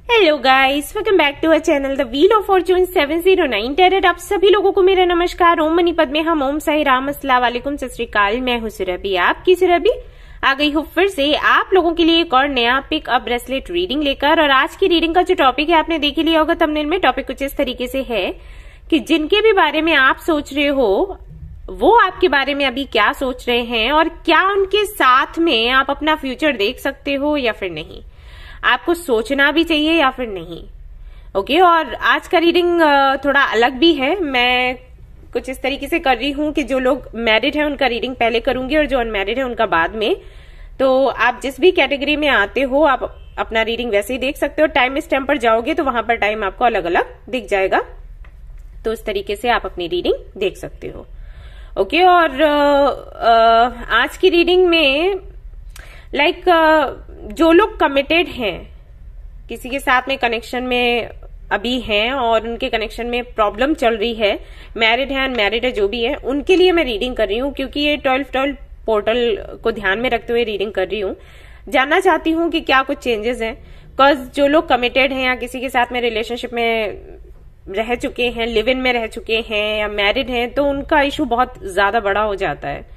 Hello guys, welcome back to our channel the wheel of fortune 709 tarot. आप सभी लोगों को मेरा नमस्कार। ओम मनी पद्मे हम, ओम साई राम, अस्सलाम वालेकुम, सत श्री अकाल। मैं हूं सुरभि, आपकी सुरभि आ गई हूँ फिर से आप लोगों के लिए एक और नया पिक अप ब्रेसलेट रीडिंग लेकर। और आज की रीडिंग का जो टॉपिक है आपने देख ही लिया होगा थंबनेल में। टॉपिक कुछ इस तरीके से है कि जिनके भी बारे में आप सोच रहे हो वो आपके बारे में अभी क्या सोच रहे हैं और क्या उनके साथ में आप अपना फ्यूचर देख सकते हो या फिर नहीं, आपको सोचना भी चाहिए या फिर नहीं। ओके, और आज का रीडिंग थोड़ा अलग भी है। मैं कुछ इस तरीके से कर रही हूं कि जो लोग मैरिड हैं उनका रीडिंग पहले करूंगी और जो अनमैरिड है उनका बाद में। तो आप जिस भी कैटेगरी में आते हो आप अपना रीडिंग वैसे ही देख सकते हो। टाइम स्टैम्प पर जाओगे तो वहां पर टाइम आपको अलग अलग दिख जाएगा, तो इस तरीके से आप अपनी रीडिंग देख सकते हो। ओके, और आज की रीडिंग में जो लोग कमिटेड हैं, किसी के साथ में कनेक्शन में अभी हैं और उनके कनेक्शन में प्रॉब्लम चल रही है, मैरिड है अनमैरिड है जो भी है, उनके लिए मैं रीडिंग कर रही हूँ। क्योंकि ये 12 पोर्टल को ध्यान में रखते हुए रीडिंग कर रही हूँ। जानना चाहती हूँ कि क्या कुछ चेंजेस हैं। बिकॉज जो लोग कमिटेड हैं या किसी के साथ में रिलेशनशिप में रह चुके हैं, लिव इन में रह चुके हैं या मैरिड हैं, तो उनका इशू बहुत ज्यादा बड़ा हो जाता है।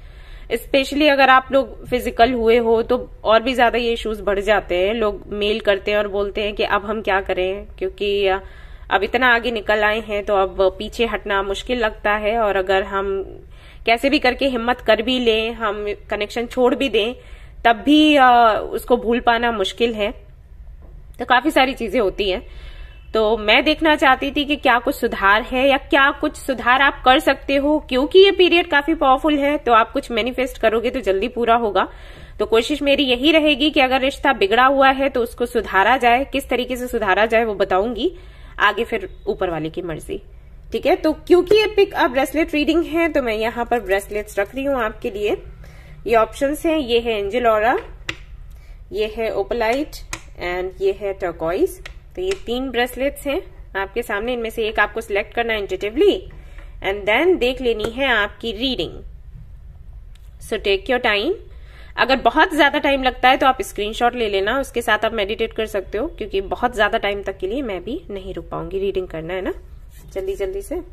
स्पेशली अगर आप लोग फिजिकल हुए हो तो और भी ज्यादा ये इश्यूज बढ़ जाते हैं। लोग मेल करते हैं और बोलते हैं कि अब हम क्या करें, क्योंकि अब इतना आगे निकल आए हैं तो अब पीछे हटना मुश्किल लगता है। और अगर हम कैसे भी करके हिम्मत कर भी लें, हम कनेक्शन छोड़ भी दें, तब भी उसको भूल पाना मुश्किल है। तो काफी सारी चीजें होती हैं। तो मैं देखना चाहती थी कि क्या कुछ सुधार है या क्या कुछ सुधार आप कर सकते हो। क्योंकि ये पीरियड काफी पावरफुल है तो आप कुछ मैनिफेस्ट करोगे तो जल्दी पूरा होगा। तो कोशिश मेरी यही रहेगी कि अगर रिश्ता बिगड़ा हुआ है तो उसको सुधारा जाए। किस तरीके से सुधारा जाए वो बताऊंगी आगे, फिर ऊपर वाले की मर्जी। ठीक है, तो क्योंकि ये पिक अप ब्रेसलेट रीडिंग है तो मैं यहाँ पर ब्रेसलेट्स रख रही हूँ आपके लिए। ये ऑप्शंस हैं, ये है एंजल ऑरा, ये है ओपलाइट एंड ये है टर्कोइज। तो ये 3 ब्रेसलेट्स हैं आपके सामने। इनमें से एक आपको सिलेक्ट करना है इंट्यूटिवली एंड देन देख लेनी है आपकी reading. So take your time. अगर बहुत ज्यादा टाइम लगता है तो आप स्क्रीनशॉट ले लेना, उसके साथ आप मेडिटेट कर सकते हो। क्योंकि बहुत ज्यादा टाइम तक के लिए मैं भी नहीं रुक पाऊंगी, रीडिंग करना है ना जल्दी जल्दी से।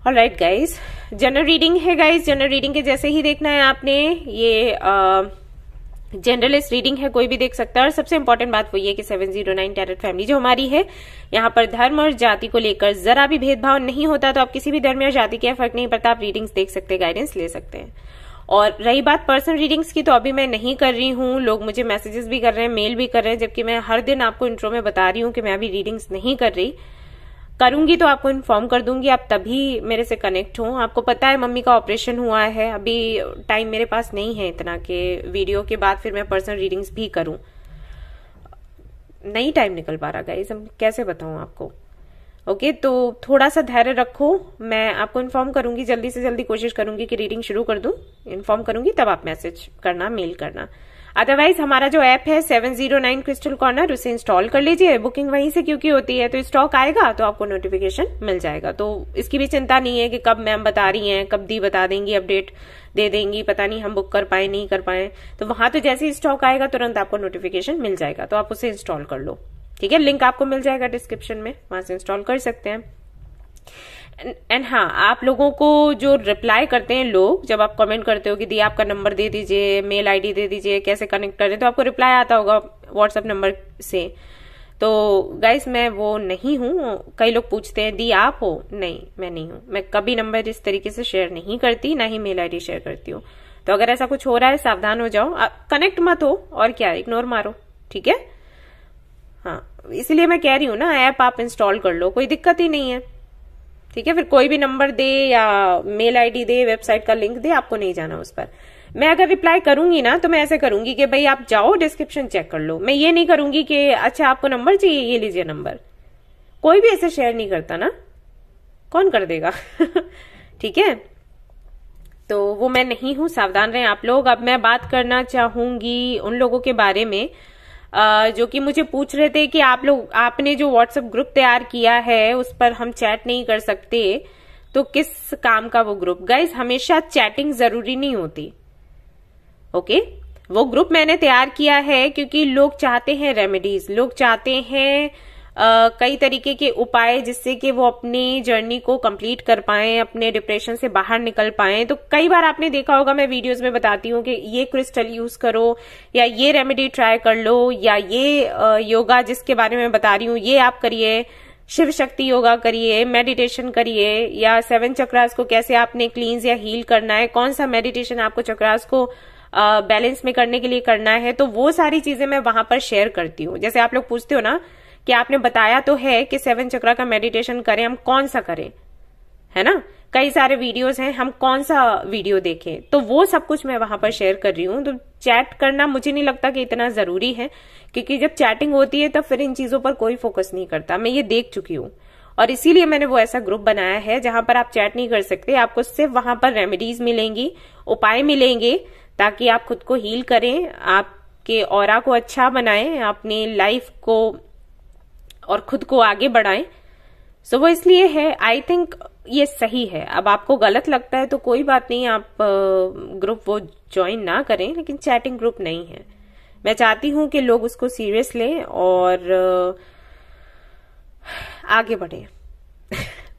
ऑलराइट गाइज, जनरल रीडिंग है गाइज। जनरल रीडिंग के जैसे ही देखना है आपने। ये जनरलिस्ट रीडिंग है, कोई भी देख सकता है। और सबसे इंपॉर्टेंट बात वो ये कि 709 टैरेट फैमिली जो हमारी है, यहाँ पर धर्म और जाति को लेकर जरा भी भेदभाव नहीं होता। तो आप किसी भी धर्म या जाति के फर्क नहीं पड़ता, आप रीडिंग्स देख सकते हैं, गाइडेंस ले सकते हैं। और रही बात पर्सनल रीडिंग्स की, तो अभी मैं नहीं कर रही हूँ। लोग मुझे मैसेजेस भी कर रहे हैं, मेल भी कर रहे हैं, जबकि मैं हर दिन आपको इंट्रो में बता रही हूँ कि मैं अभी रीडिंग्स नहीं कर रही। करूंगी तो आपको इन्फॉर्म कर दूंगी, आप तभी मेरे से कनेक्ट हो। आपको पता है मम्मी का ऑपरेशन हुआ है, अभी टाइम मेरे पास नहीं है इतना कि वीडियो के बाद फिर मैं पर्सनल रीडिंग्स भी करूं। नहीं टाइम निकल पा रहा गाइस, हम कैसे बताऊं आपको। ओके, तो थोड़ा सा धैर्य रखो। मैं आपको इन्फॉर्म करूंगी, जल्दी से जल्दी कोशिश करूंगी कि रीडिंग शुरू कर दूं। इन्फॉर्म करूंगी तब आप मैसेज करना, मेल करना। अदरवाइज हमारा जो ऐप है 709 क्रिस्टल कॉर्नर, उसे इंस्टॉल कर लीजिए। बुकिंग वहीं से क्योंकि होती है, तो स्टॉक आएगा तो आपको नोटिफिकेशन मिल जाएगा। तो इसकी भी चिंता नहीं है कि कब मैम बता रही हैं, कब दी बता देंगी, अपडेट दे देंगी, पता नहीं हम बुक कर पाए नहीं कर पाए। तो वहां तो जैसे ही स्टॉक आएगा तुरंत आपको नोटिफिकेशन मिल जाएगा, तो आप उसे इंस्टॉल कर लो। ठीक है, लिंक आपको मिल जाएगा डिस्क्रिप्शन में, वहां से इंस्टॉल कर सकते हैं। एंड हाँ, आप लोगों को जो रिप्लाई करते हैं लोग, जब आप कमेंट करते हो कि दी आपका नंबर दे दीजिए, मेल आईडी दे दीजिए, कैसे कनेक्ट करें, तो आपको रिप्लाई आता होगा व्हाट्सएप नंबर से। तो गाइस मैं वो नहीं हूँ। कई लोग पूछते हैं दी आप हो, नहीं मैं नहीं हूँ। मैं कभी नंबर इस तरीके से शेयर नहीं करती, ना ही मेल आईडी शेयर करती हूँ। तो अगर ऐसा कुछ हो रहा है सावधान हो जाओ, कनेक्ट मत हो और क्या, इग्नोर मारो। ठीक है, हाँ इसलिए मैं कह रही हूँ ना, ऐप आप इंस्टॉल कर लो, कोई दिक्कत ही नहीं है। ठीक है, फिर कोई भी नंबर दे या मेल आईडी दे, वेबसाइट का लिंक दे, आपको नहीं जाना उस पर। मैं अगर रिप्लाई करूंगी ना तो मैं ऐसे करूंगी कि भाई आप जाओ डिस्क्रिप्शन चेक कर लो। मैं ये नहीं करूंगी कि अच्छा आपको नंबर चाहिए, ये लीजिए नंबर। कोई भी ऐसे शेयर नहीं करता ना, कौन कर देगा। ठीक है, तो वो मैं नहीं हूं, सावधान रहें आप लोग। अब मैं बात करना चाहूंगी उन लोगों के बारे में जो कि मुझे पूछ रहे थे कि आपने जो व्हाट्सएप ग्रुप तैयार किया है उस पर हम चैट नहीं कर सकते। तो किस काम का वो ग्रुप? गाइस, हमेशा चैटिंग जरूरी नहीं होती। ओके, वो ग्रुप मैंने तैयार किया है क्योंकि लोग चाहते हैं रेमेडीज, लोग चाहते हैं कई तरीके के उपाय जिससे कि वो अपनी जर्नी को कंप्लीट कर पाएं, अपने डिप्रेशन से बाहर निकल पाएं। तो कई बार आपने देखा होगा, मैं वीडियोस में बताती हूँ कि ये क्रिस्टल यूज करो, या ये रेमेडी ट्राई कर लो, या ये योगा जिसके बारे में बता रही हूँ ये आप करिए, शिव शक्ति योगा करिए, मेडिटेशन करिए, या 7 चक्रास को कैसे आपने क्लींस या हील करना है, कौन सा मेडिटेशन आपको चक्रास को बैलेंस में करने के लिए करना है। तो वो सारी चीजें मैं वहां पर शेयर करती हूँ। जैसे आप लोग पूछते हो ना कि आपने बताया तो है कि 7 चक्रा का मेडिटेशन करें, हम कौन सा करें, है ना? कई सारे वीडियोस हैं, हम कौन सा वीडियो देखें, तो वो सब कुछ मैं वहां पर शेयर कर रही हूँ। तो चैट करना मुझे नहीं लगता कि इतना जरूरी है, क्योंकि जब चैटिंग होती है तब फिर इन चीजों पर कोई फोकस नहीं करता। मैं ये देख चुकी हूँ, और इसीलिए मैंने वो ऐसा ग्रुप बनाया है जहां पर आप चैट नहीं कर सकते, आपको सिर्फ वहां पर रेमेडीज मिलेंगी, उपाय मिलेंगे, ताकि आप खुद को हील करें, आपके ऑरा को अच्छा बनाएं, अपनी लाइफ को और खुद को आगे बढ़ाएं। सो वो इसलिए है, आई थिंक ये सही है। अब आपको गलत लगता है तो कोई बात नहीं, आप ग्रुप वो ज्वाइन ना करें, लेकिन चैटिंग ग्रुप नहीं है। मैं चाहती हूं कि लोग उसको सीरियस लें और आगे बढ़े।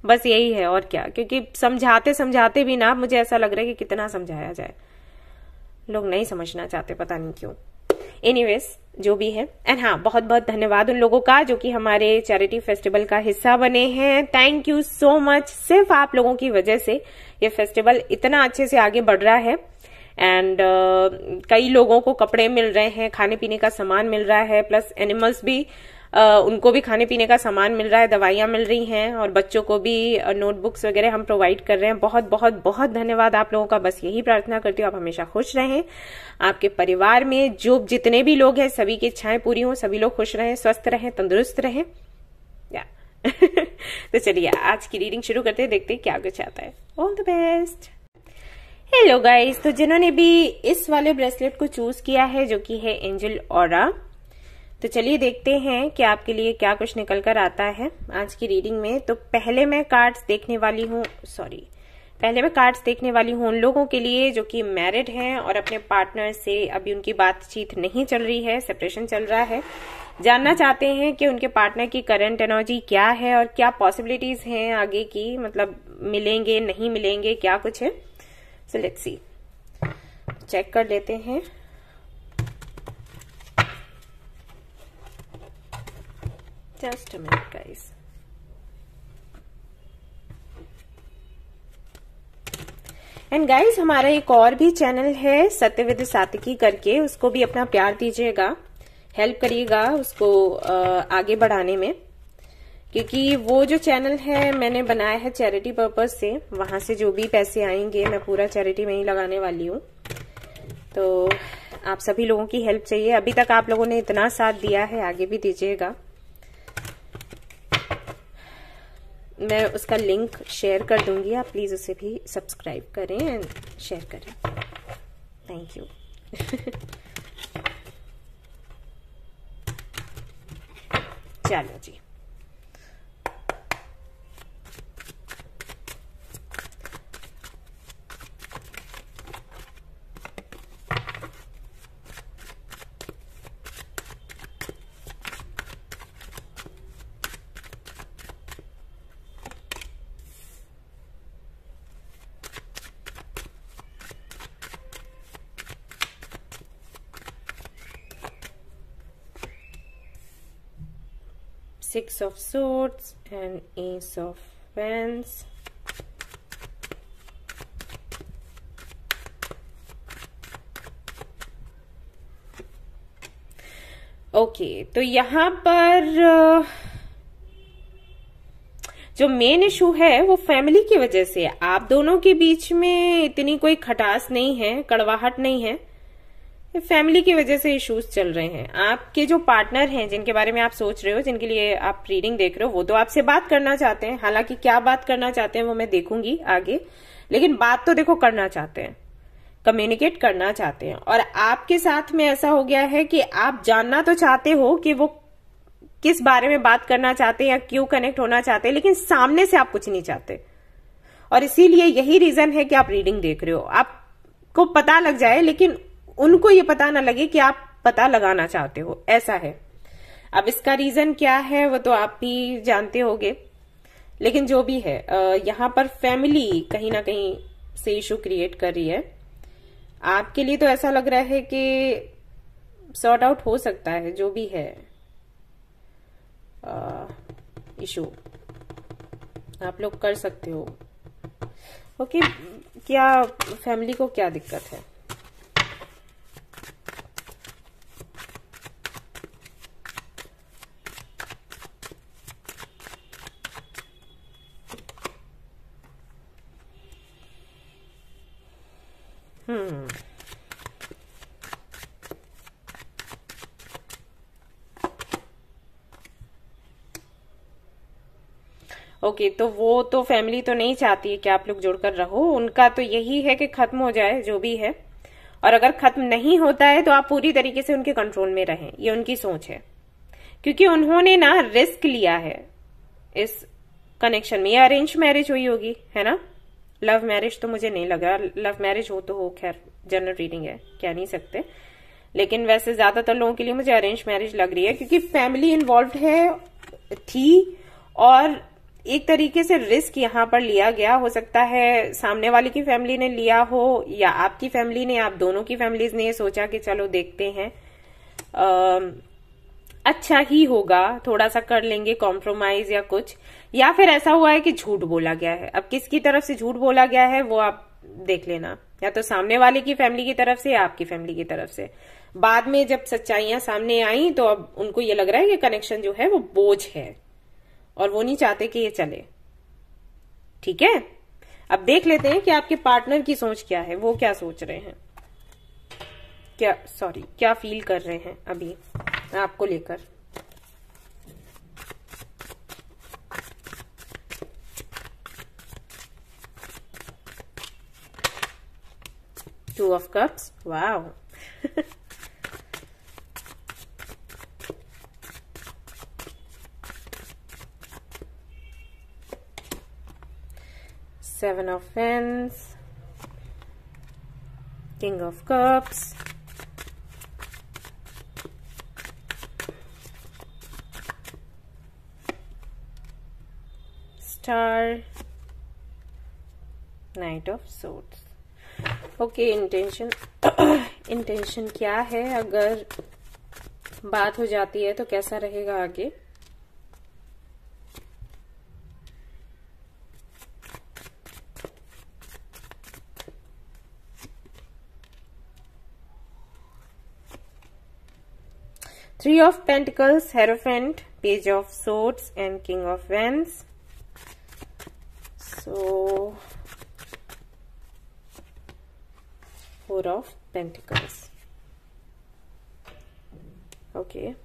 बस यही है, और क्या, क्योंकि समझाते समझाते भी ना मुझे ऐसा लग रहा है कि कितना समझाया जाए, लोग नहीं समझना चाहते, पता नहीं क्यों। एनीवेज, जो भी है। एंड हाँ, बहुत बहुत धन्यवाद उन लोगों का जो कि हमारे चैरिटी फेस्टिवल का हिस्सा बने हैं। Thank you so much. सिर्फ आप लोगों की वजह से ये फेस्टिवल इतना अच्छे से आगे बढ़ रहा है। एंड कई लोगों को कपड़े मिल रहे हैं, खाने पीने का सामान मिल रहा है, प्लस एनिमल्स भी उनको भी खाने पीने का सामान मिल रहा है, दवाइयां मिल रही हैं, और बच्चों को भी नोटबुक्स वगैरह हम प्रोवाइड कर रहे हैं। बहुत बहुत बहुत धन्यवाद आप लोगों का। बस यही प्रार्थना करती हूँ आप हमेशा खुश रहें, आपके परिवार में जो जितने भी लोग हैं सभी की इच्छाएं पूरी हों, सभी लोग खुश रहें, स्वस्थ रहें, तंदुरुस्त रहें। या तो चलिए आज की रीडिंग शुरू करते हैं, देखते हैं क्या कुछ आता है। All the best. Hello guys, तो जिन्होंने भी इस वाले ब्रेसलेट को चूज किया है जो कि है एंजल ऑरा, तो चलिए देखते हैं कि आपके लिए क्या कुछ निकल कर आता है आज की रीडिंग में। तो पहले मैं कार्ड्स देखने वाली हूँ उन लोगों के लिए जो कि मैरिड हैं और अपने पार्टनर से अभी उनकी बातचीत नहीं चल रही है, सेपरेशन चल रहा है, जानना चाहते हैं कि उनके पार्टनर की करंट एनर्जी क्या है और क्या पॉसिबिलिटीज हैं आगे की, मतलब मिलेंगे नहीं मिलेंगे, क्या कुछ है। सो लेट्स सी, चेक कर लेते हैं। Just a minute guys. And guys, हमारा एक और भी चैनल है सत्यविद सात्विकी करके, उसको भी अपना प्यार दीजिएगा, हेल्प करिएगा उसको आगे बढ़ाने में, क्योंकि वो जो चैनल है मैंने बनाया है चैरिटी पर्पज से, वहां से जो भी पैसे आएंगे मैं पूरा चैरिटी में ही लगाने वाली हूँ। तो आप सभी लोगों की हेल्प चाहिए, अभी तक आप लोगों ने इतना साथ दिया है, आगे भी दीजिएगा। मैं उसका लिंक शेयर कर दूंगी, आप प्लीज उसे भी सब्सक्राइब करें एंड शेयर करें। Thank you. चलो जी, Six of Swords and Ace of Wands. Okay, तो यहाँ पर जो मेन इशू है वो फैमिली की वजह से, आप दोनों के बीच में इतनी कोई खटास नहीं है, कड़वाहट नहीं है, फैमिली की वजह से इश्यूज चल रहे हैं। आपके जो पार्टनर हैं जिनके बारे में आप सोच रहे हो, जिनके लिए आप रीडिंग देख रहे हो, वो तो आपसे बात करना चाहते हैं, हालांकि क्या बात करना चाहते हैं वो मैं देखूंगी आगे, लेकिन बात तो देखो करना चाहते हैं, कम्युनिकेट करना चाहते हैं। और आपके साथ में ऐसा हो गया है कि आप जानना तो चाहते हो कि वो किस बारे में बात करना चाहते हैं या क्यों कनेक्ट होना चाहते हैं, लेकिन सामने से आप कुछ नहीं चाहते। और इसीलिए यही रीजन है कि आप रीडिंग देख रहे हो। आपको पता लग जाए लेकिन उनको ये पता ना लगे कि आप पता लगाना चाहते हो, ऐसा है। अब इसका रीजन क्या है वो तो आप भी जानते होगे, लेकिन जो भी है यहाँ पर फैमिली कहीं ना कहीं से इशू क्रिएट कर रही है। आपके लिए तो ऐसा लग रहा है कि सॉर्ट आउट हो सकता है जो भी है इशू, आप लोग कर सकते हो। ओके, क्या फैमिली को क्या दिक्कत है? ओके, तो वो तो फैमिली तो नहीं चाहती है कि आप लोग जुड़कर रहो, उनका तो यही है कि खत्म हो जाए जो भी है। और अगर खत्म नहीं होता है तो आप पूरी तरीके से उनके कंट्रोल में रहें, ये उनकी सोच है। क्योंकि उन्होंने ना रिस्क लिया है इस कनेक्शन में। ये अरेंज मैरिज हुई होगी, है ना? लव मैरिज तो मुझे नहीं लगा, लव मैरिज हो तो हो, खैर जनरल रीडिंग है, कह नहीं सकते। लेकिन वैसे ज्यादातर लोगों के लिए मुझे अरेंज मैरिज लग रही है, क्योंकि फैमिली इन्वॉल्व है थी और एक तरीके से रिस्क यहाँ पर लिया गया। हो सकता है सामने वाले की फैमिली ने लिया हो या आपकी फैमिली ने, आप दोनों की फैमिलीज ने सोचा कि चलो देखते हैं अच्छा ही होगा, थोड़ा सा कर लेंगे कॉम्प्रोमाइज या कुछ। या फिर ऐसा हुआ है कि झूठ बोला गया है। अब किसकी तरफ से झूठ बोला गया है वो आप देख लेना, या तो सामने वाले की फैमिली की तरफ से या आपकी फैमिली की तरफ से। बाद में जब सच्चाइयां सामने आई तो अब उनको ये लग रहा है कि कनेक्शन जो है वो बोझ है और वो नहीं चाहते कि ये चले। ठीक है, अब देख लेते हैं कि आपके पार्टनर की सोच क्या है, वो क्या सोच रहे हैं, क्या फील कर रहे हैं अभी आपको लेकर। Two of cups, wow. Seven of Wands, King of Cups, Star, Knight of Swords. Okay, intention क्या है? अगर बात हो जाती है तो कैसा रहेगा आगे? Three of Pentacles, Hierophant, Page of Swords and King of Wands. So, Four of Pentacles. Okay.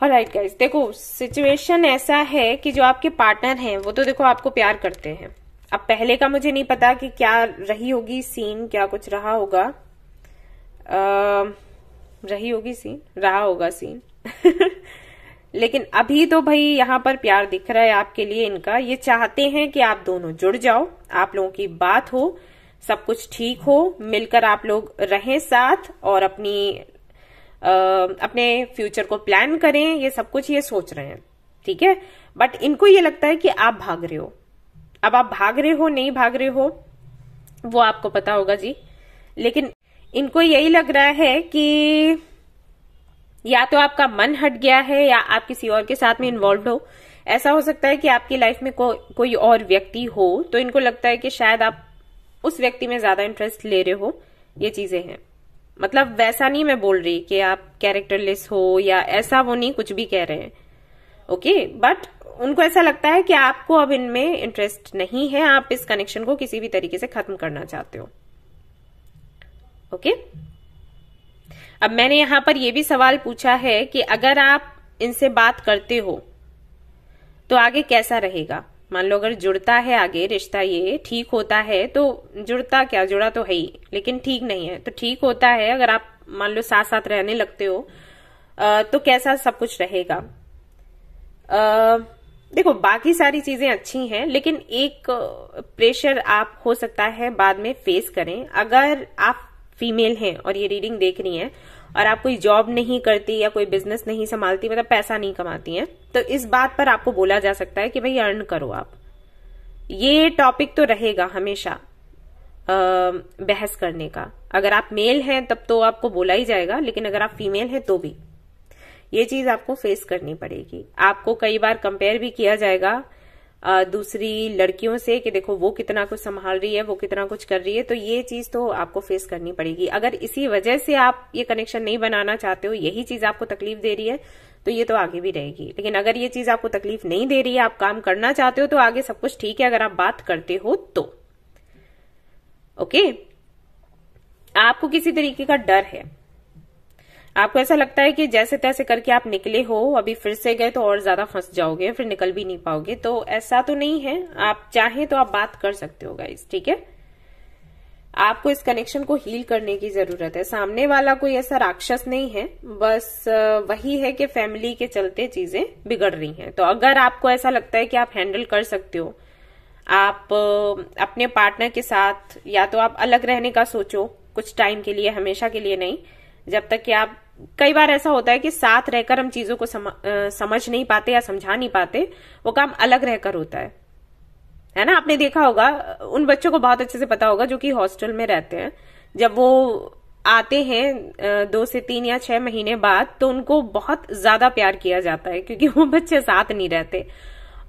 Alright guys, देखो सिचुएशन ऐसा है कि जो आपके पार्टनर हैं वो तो देखो आपको प्यार करते हैं। अब पहले का मुझे नहीं पता कि क्या रही होगी सीन, क्या कुछ रहा होगा, रहा होगा सीन लेकिन अभी तो भाई यहाँ पर प्यार दिख रहा है आपके लिए इनका। ये चाहते हैं कि आप दोनों जुड़ जाओ, आप लोगों की बात हो, सब कुछ ठीक हो, मिलकर आप लोग रहें साथ और अपने फ्यूचर को प्लान करें, ये सब कुछ ये सोच रहे हैं। ठीक है, बट इनको ये लगता है कि आप भाग रहे हो। अब आप भाग रहे हो नहीं भाग रहे हो वो आपको पता होगा जी, लेकिन इनको यही लग रहा है कि या तो आपका मन हट गया है या आप किसी और के साथ में इन्वॉल्व हो। ऐसा हो सकता है कि आपकी लाइफ में कोई और व्यक्ति हो, तो इनको लगता है कि शायद आप उस व्यक्ति में ज्यादा इंटरेस्ट ले रहे हो। ये चीजें हैं, मतलब वैसा नहीं मैं बोल रही कि आप कैरेक्टरलेस हो या ऐसा, वो नहीं कुछ भी कह रहे हैं। ओके, बट उनको ऐसा लगता है कि आपको अब इनमें इंटरेस्ट नहीं है, आप इस कनेक्शन को किसी भी तरीके से खत्म करना चाहते हो। ओके, अब मैंने यहां पर यह भी सवाल पूछा है कि अगर आप इनसे बात करते हो तो आगे कैसा रहेगा। मान लो अगर जुड़ता है आगे रिश्ता, ये ठीक होता है तो जुड़ता क्या, जुड़ा तो है ही, लेकिन ठीक नहीं है तो ठीक होता है। अगर आप मान लो साथ साथ रहने लगते हो तो कैसा सब कुछ रहेगा। देखो बाकी सारी चीजें अच्छी हैं, लेकिन एक प्रेशर आप हो सकता है बाद में फेस करें। अगर आप फीमेल हैं और ये रीडिंग देख रही हैं और आप कोई जॉब नहीं करती या कोई बिजनेस नहीं संभालती, मतलब पैसा नहीं कमाती हैं, तो इस बात पर आपको बोला जा सकता है कि भाई अर्न करो आप। ये टॉपिक तो रहेगा हमेशा बहस करने का। अगर आप मेल हैं तब तो आपको बोला ही जाएगा, लेकिन अगर आप फीमेल हैं तो भी ये चीज आपको फेस करनी पड़ेगी। आपको कई बार कंपेयर भी किया जाएगा दूसरी लड़कियों से कि देखो वो कितना कुछ संभाल रही है, वो कितना कुछ कर रही है, तो ये चीज तो आपको फेस करनी पड़ेगी। अगर इसी वजह से आप ये कनेक्शन नहीं बनाना चाहते हो, यही चीज आपको तकलीफ दे रही है, तो ये तो आगे भी रहेगी। लेकिन अगर ये चीज आपको तकलीफ नहीं दे रही है, आप काम करना चाहते हो, तो आगे सब कुछ ठीक है। अगर आप बात करते हो तो ओके। आपको किसी तरीके का डर है, आपको ऐसा लगता है कि जैसे तैसे करके आप निकले हो, अभी फिर से गए तो और ज्यादा फंस जाओगे, फिर निकल भी नहीं पाओगे। तो ऐसा तो नहीं है, आप चाहें तो आप बात कर सकते हो गाइस, ठीक है। आपको इस कनेक्शन को हील करने की जरूरत है। सामने वाला कोई ऐसा राक्षस नहीं है, बस वही है कि फैमिली के चलते चीजें बिगड़ रही हैं। तो अगर आपको ऐसा लगता है कि आप हैंडल कर सकते हो, आप अपने पार्टनर के साथ या तो आप अलग रहने का सोचो कुछ टाइम के लिए, हमेशा के लिए नहीं, जब तक कि आप, कई बार ऐसा होता है कि साथ रहकर हम चीजों को समझ नहीं पाते या समझा नहीं पाते, वो काम अलग रहकर होता है ना। आपने देखा होगा, उन बच्चों को बहुत अच्छे से पता होगा जो कि हॉस्टल में रहते हैं, जब वो आते हैं 2 से 3 या 6 महीने बाद, तो उनको बहुत ज्यादा प्यार किया जाता है क्योंकि वो बच्चे साथ नहीं रहते।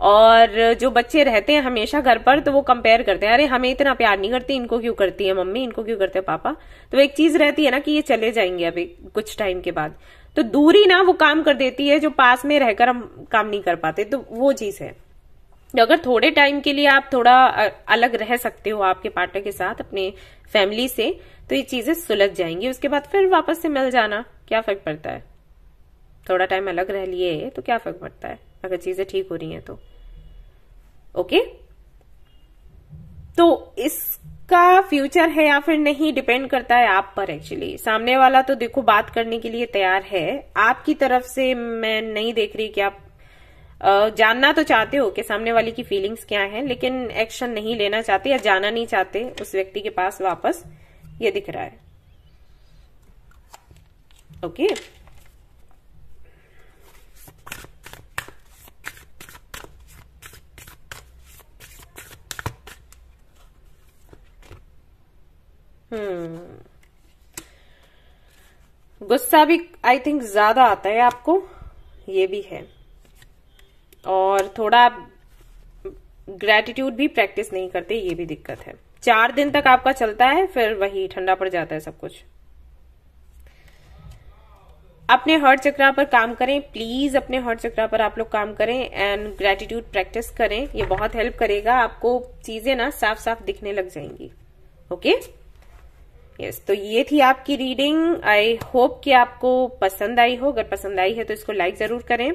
और जो बच्चे रहते हैं हमेशा घर पर, तो वो कंपेयर करते हैं, अरे हमें इतना प्यार नहीं करती, इनको क्यों करती है मम्मी, इनको क्यों करते हैं पापा। तो एक चीज रहती है ना कि ये चले जाएंगे अभी कुछ टाइम के बाद, तो दूरी ना वो काम कर देती है जो पास में रहकर हम काम नहीं कर पाते। तो वो चीज है, तो अगर थोड़े टाइम के लिए आप थोड़ा अलग रह सकते हो आपके पार्टनर के साथ, अपने फैमिली से, तो ये चीजें सुलझ जाएंगी। उसके बाद फिर वापस से मिल जाना, क्या फर्क पड़ता है। थोड़ा टाइम अलग रह लिए तो क्या फर्क पड़ता है, अगर चीजें ठीक हो रही हैं तो ओके। तो इसका फ्यूचर है या फिर नहीं, डिपेंड करता है आप पर। एक्चुअली सामने वाला तो देखो बात करने के लिए तैयार है, आपकी तरफ से मैं नहीं देख रही कि आप जानना तो चाहते हो कि सामने वाले की फीलिंग्स क्या हैं, लेकिन एक्शन नहीं लेना चाहते या जाना नहीं चाहते उस व्यक्ति के पास वापस, ये दिख रहा है ओके। गुस्सा भी आई थिंक ज्यादा आता है आपको, ये भी है, और थोड़ा ग्रेटिट्यूड भी प्रैक्टिस नहीं करते, ये भी दिक्कत है। 4 दिन तक आपका चलता है, फिर वही ठंडा पड़ जाता है सब कुछ। अपने हार्ट चक्रा पर काम करें प्लीज, अपने हार्ट चक्रा पर आप लोग काम करें एंड ग्रेटिट्यूड प्रैक्टिस करें, ये बहुत हेल्प करेगा। आपको चीजें ना साफ साफ दिखने लग जाएंगी ओके। यस, तो ये थी आपकी रीडिंग। आई होप कि आपको पसंद आई हो। अगर पसंद आई है तो इसको लाइक जरूर करें,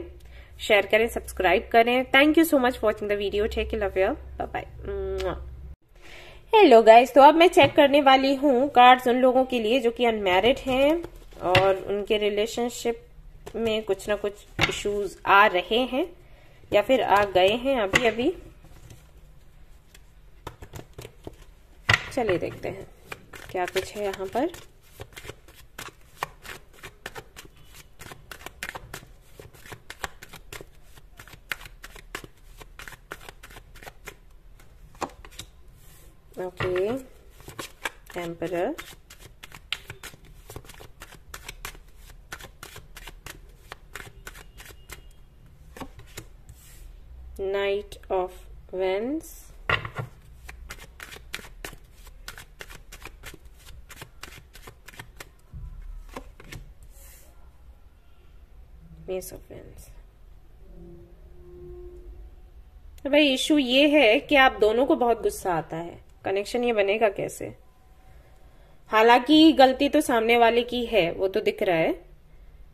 शेयर करें, सब्सक्राइब करें। Thank you so much for watching the video. Take care, love you, bye bye. Hello guys, तो अब मैं चेक करने वाली हूँ कार्ड्स उन लोगों के लिए जो कि अनमैरिड हैं और उनके रिलेशनशिप में कुछ ना कुछ इश्यूज आ रहे हैं या फिर आ गए हैं अभी अभी। चलिए देखते हैं क्या कुछ है यहाँ पर। Okay, emperor, knight of wands, ace of wands. भाई इशू ये है कि आप दोनों को बहुत गुस्सा आता है, कनेक्शन ये बनेगा कैसे। हालांकि गलती तो सामने वाले की है, वो तो दिख रहा है,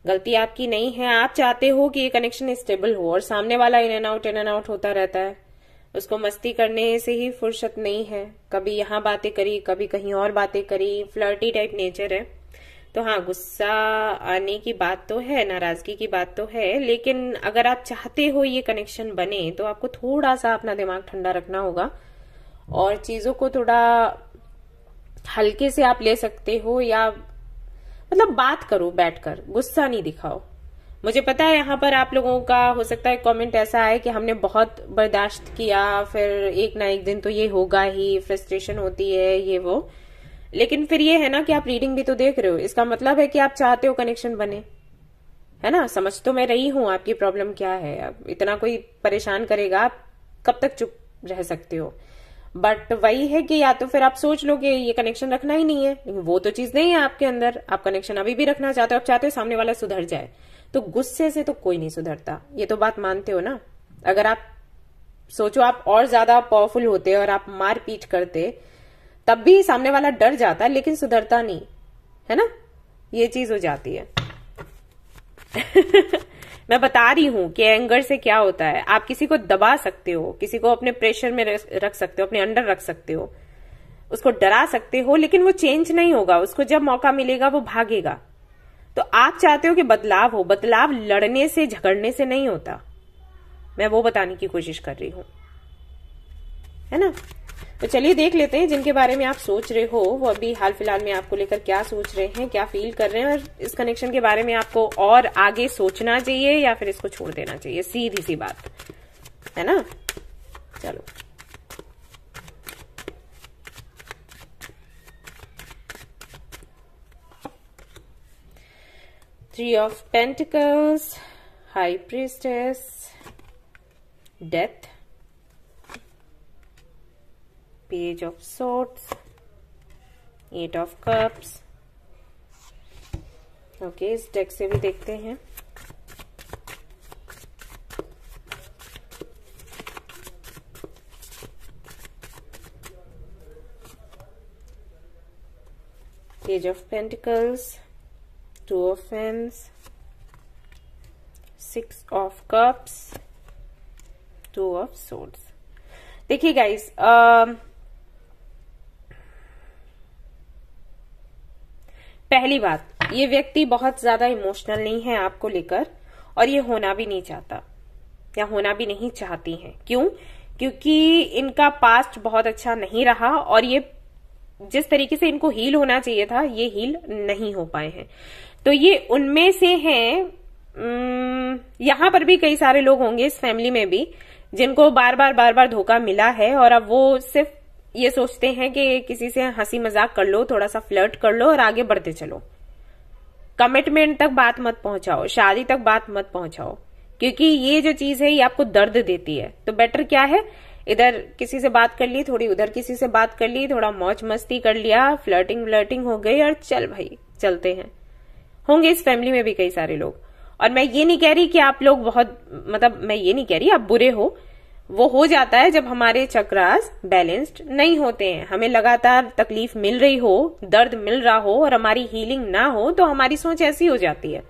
गलती आपकी नहीं है। आप चाहते हो कि ये कनेक्शन स्टेबल हो और सामने वाला इन एंड आउट होता रहता है, उसको मस्ती करने से ही फुर्सत नहीं है। कभी यहाँ बातें करी, कभी कहीं और बातें करी, फ्लर्टी टाइप नेचर है। तो हाँ, गुस्सा आने की बात तो है, नाराजगी की बात तो है, लेकिन अगर आप चाहते हो ये कनेक्शन बने तो आपको थोड़ा सा अपना दिमाग ठंडा रखना होगा और चीजों को थोड़ा हल्के से आप ले सकते हो, या मतलब बात करो बैठकर, गुस्सा नहीं दिखाओ। मुझे पता है यहाँ पर आप लोगों का हो सकता है कमेंट ऐसा है कि हमने बहुत बर्दाश्त किया, फिर एक ना एक दिन तो ये होगा ही, फ्रस्ट्रेशन होती है ये वो, लेकिन फिर ये है ना कि आप रीडिंग भी तो देख रहे हो, इसका मतलब है कि आप चाहते हो कनेक्शन बने, है ना। समझ तो मैं रही हूं आपकी प्रॉब्लम क्या है, अब इतना कोई परेशान करेगा आप कब तक चुप रह सकते हो। बट वही है कि या तो फिर आप सोच लो कि ये कनेक्शन रखना ही नहीं है, लेकिन वो तो चीज नहीं है आपके अंदर, आप कनेक्शन अभी भी रखना चाहते हो, आप चाहते हो सामने वाला सुधर जाए। तो गुस्से से तो कोई नहीं सुधरता, ये तो बात मानते हो ना। अगर आप सोचो आप और ज्यादा पावरफुल होते और आप मार पीट करते, तब भी सामने वाला डर जाता लेकिन सुधरता नहीं, है ना, ये चीज हो जाती है। मैं बता रही हूं कि एंगर से क्या होता है, आप किसी को दबा सकते हो, किसी को अपने प्रेशर में रख सकते हो, अपने अंडर रख सकते हो, उसको डरा सकते हो, लेकिन वो चेंज नहीं होगा, उसको जब मौका मिलेगा वो भागेगा। तो आप चाहते हो कि बदलाव हो, बदलाव लड़ने से झगड़ने से नहीं होता, मैं वो बताने की कोशिश कर रही हूं, है ना। तो चलिए देख लेते हैं जिनके बारे में आप सोच रहे हो वो अभी हाल फिलहाल में आपको लेकर क्या सोच रहे हैं, क्या फील कर रहे हैं, और इस कनेक्शन के बारे में आपको और आगे सोचना चाहिए या फिर इसको छोड़ देना चाहिए, सीधी सी बात है ना। चलो three of pentacles, high priestess, death, Page of Swords, Eight of Cups। Okay, इस डेक से भी देखते हैं। Page of Pentacles, Two of Wands, Six of Cups, Two of Swords। देखिए गाइस, पहली बात, ये व्यक्ति बहुत ज्यादा इमोशनल नहीं है आपको लेकर, और ये होना भी नहीं चाहता या होना भी नहीं चाहती हैं। क्यों? क्योंकि इनका पास्ट बहुत अच्छा नहीं रहा और ये जिस तरीके से इनको हील होना चाहिए था ये हील नहीं हो पाए हैं। तो ये उनमें से हैं। यहां पर भी कई सारे लोग होंगे इस फैमिली में भी जिनको बार बार धोखा मिला है, और अब वो सिर्फ ये सोचते हैं कि किसी से हंसी मजाक कर लो, थोड़ा सा फ्लर्ट कर लो और आगे बढ़ते चलो। कमिटमेंट तक बात मत पहुंचाओ, शादी तक बात मत पहुंचाओ, क्योंकि ये जो चीज है ये आपको दर्द देती है। तो बेटर क्या है, इधर किसी से बात कर ली, थोड़ी उधर किसी से बात कर ली, थोड़ा मौज मस्ती कर लिया, फ्लर्टिंग हो गई, और चल भाई चलते हैं। होंगे इस फैमिली में भी कई सारे लोग। और मैं ये नहीं कह रही कि आप लोग बहुत, मतलब मैं ये नहीं कह रही आप बुरे हो, वो हो जाता है जब हमारे चक्रास बैलेंस्ड नहीं होते हैं, हमें लगातार तकलीफ मिल रही हो, दर्द मिल रहा हो और हमारी हीलिंग ना हो, तो हमारी सोच ऐसी हो जाती है।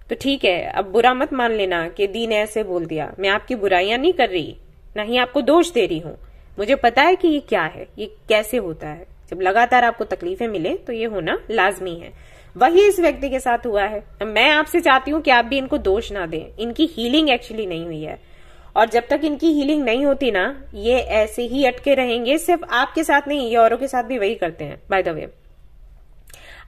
तो ठीक है, अब बुरा मत मान लेना कि दी ने ऐसे बोल दिया। मैं आपकी बुराइयां नहीं कर रही, ना ही आपको दोष दे रही हूं। मुझे पता है कि ये क्या है, ये कैसे होता है। जब लगातार आपको तकलीफें मिले तो ये होना लाजमी है। वही इस व्यक्ति के साथ हुआ है। मैं आपसे चाहती हूं कि आप भी इनको दोष ना दें, इनकी हीलिंग एक्चुअली नहीं हुई है, और जब तक इनकी हीलिंग नहीं होती ना, ये ऐसे ही अटके रहेंगे। सिर्फ आपके साथ नहीं, ये औरों के साथ भी वही करते हैं। बाय द वे,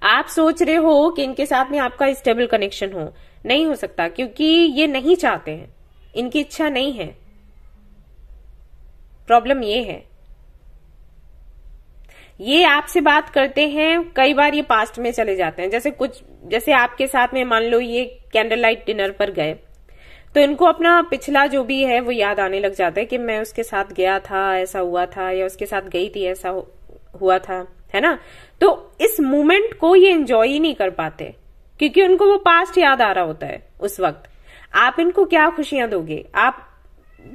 आप सोच रहे हो कि इनके साथ में आपका स्टेबल कनेक्शन हो, नहीं हो सकता, क्योंकि ये नहीं चाहते हैं, इनकी इच्छा नहीं है। प्रॉब्लम ये है, ये आपसे बात करते हैं, कई बार ये पास्ट में चले जाते हैं। जैसे आपके साथ में मान लो ये कैंडल लाइट डिनर पर गए, तो इनको अपना पिछला जो भी है वो याद आने लग जाता है कि मैं उसके साथ गया था, ऐसा हुआ था, या उसके साथ गई थी, ऐसा हुआ था, है ना। तो इस मोमेंट को ये एंजॉय ही नहीं कर पाते, क्योंकि उनको वो पास्ट याद आ रहा होता है उस वक्त। आप इनको क्या खुशियां दोगे? आप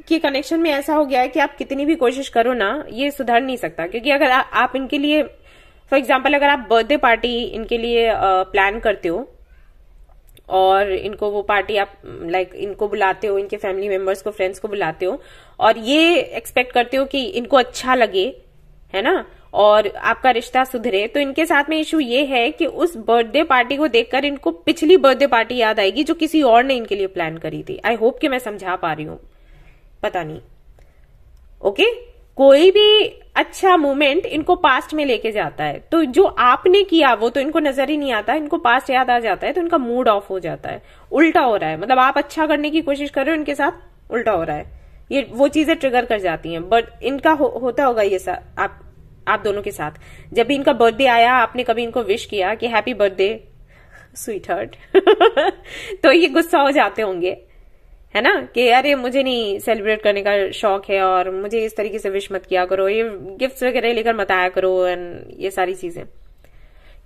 के कनेक्शन में ऐसा हो गया है कि आप कितनी भी कोशिश करो ना, ये सुधर नहीं सकता। क्योंकि अगर आप इनके लिए, फॉर एग्जाम्पल, अगर आप बर्थडे पार्टी इनके लिए प्लान करते हो और इनको वो पार्टी आप इनको बुलाते हो, इनके फैमिली मेंबर्स को, फ्रेंड्स को बुलाते हो, और ये एक्सपेक्ट करते हो कि इनको अच्छा लगे, है ना, और आपका रिश्ता सुधरे, तो इनके साथ में इशू ये है कि उस बर्थडे पार्टी को देखकर इनको पिछली बर्थडे पार्टी याद आएगी जो किसी और ने इनके लिए प्लान करी थी। आई होप कि मैं समझा पा रही हूं, पता नहीं। ओके, कोई भी अच्छा मोमेंट इनको पास्ट में लेके जाता है, तो जो आपने किया वो तो इनको नजर ही नहीं आता, इनको पास्ट याद आ जाता है, तो इनका मूड ऑफ हो जाता है, उल्टा हो रहा है। मतलब आप अच्छा करने की कोशिश कर रहे हो, इनके साथ उल्टा हो रहा है। ये वो चीजें ट्रिगर कर जाती हैं। बट इनका होता होगा ये आप दोनों के साथ। जब भी इनका बर्थडे आया, आपने कभी इनको विश किया कि हैप्पी बर्थडे स्वीट हार्ट तो ये गुस्सा हो जाते होंगे, है ना, कि अरे मुझे नहीं सेलिब्रेट करने का शौक है और मुझे इस तरीके से विश मत किया करो, ये गिफ्ट्स वगैरह लेकर मत आया करो, एंड ये सारी चीजें,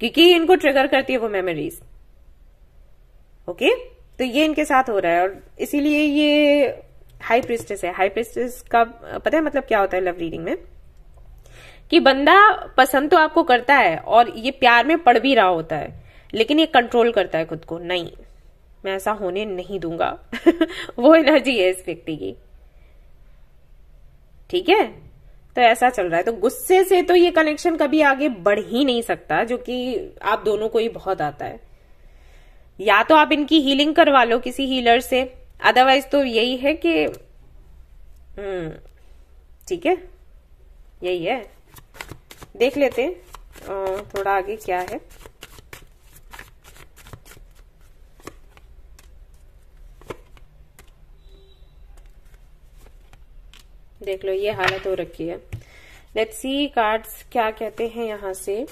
क्योंकि इनको ट्रिगर करती है वो मेमोरीज। ओके, तो ये इनके साथ हो रहा है, और इसीलिए ये हाई प्रिस्टेस है। हाई प्रिस्टेस का पता है मतलब क्या होता है लव रीडिंग में? कि बंदा पसंद तो आपको करता है और ये प्यार में पड़ भी रहा होता है, लेकिन ये कंट्रोल करता है खुद को, नहीं मैं ऐसा होने नहीं दूंगा वो एनर्जी है इस व्यक्ति की, ठीक है। तो ऐसा चल रहा है। तो गुस्से से तो ये कनेक्शन कभी आगे बढ़ ही नहीं सकता, जो कि आप दोनों को ही बहुत आता है। या तो आप इनकी हीलिंग करवा लो किसी हीलर से, अदरवाइज तो यही है कि ठीक है, यही है। देख लेते हैं थोड़ा आगे क्या है। देख लो, ये हालत हो रखी है। लेट्स सी कार्ड्स क्या कहते हैं यहां से।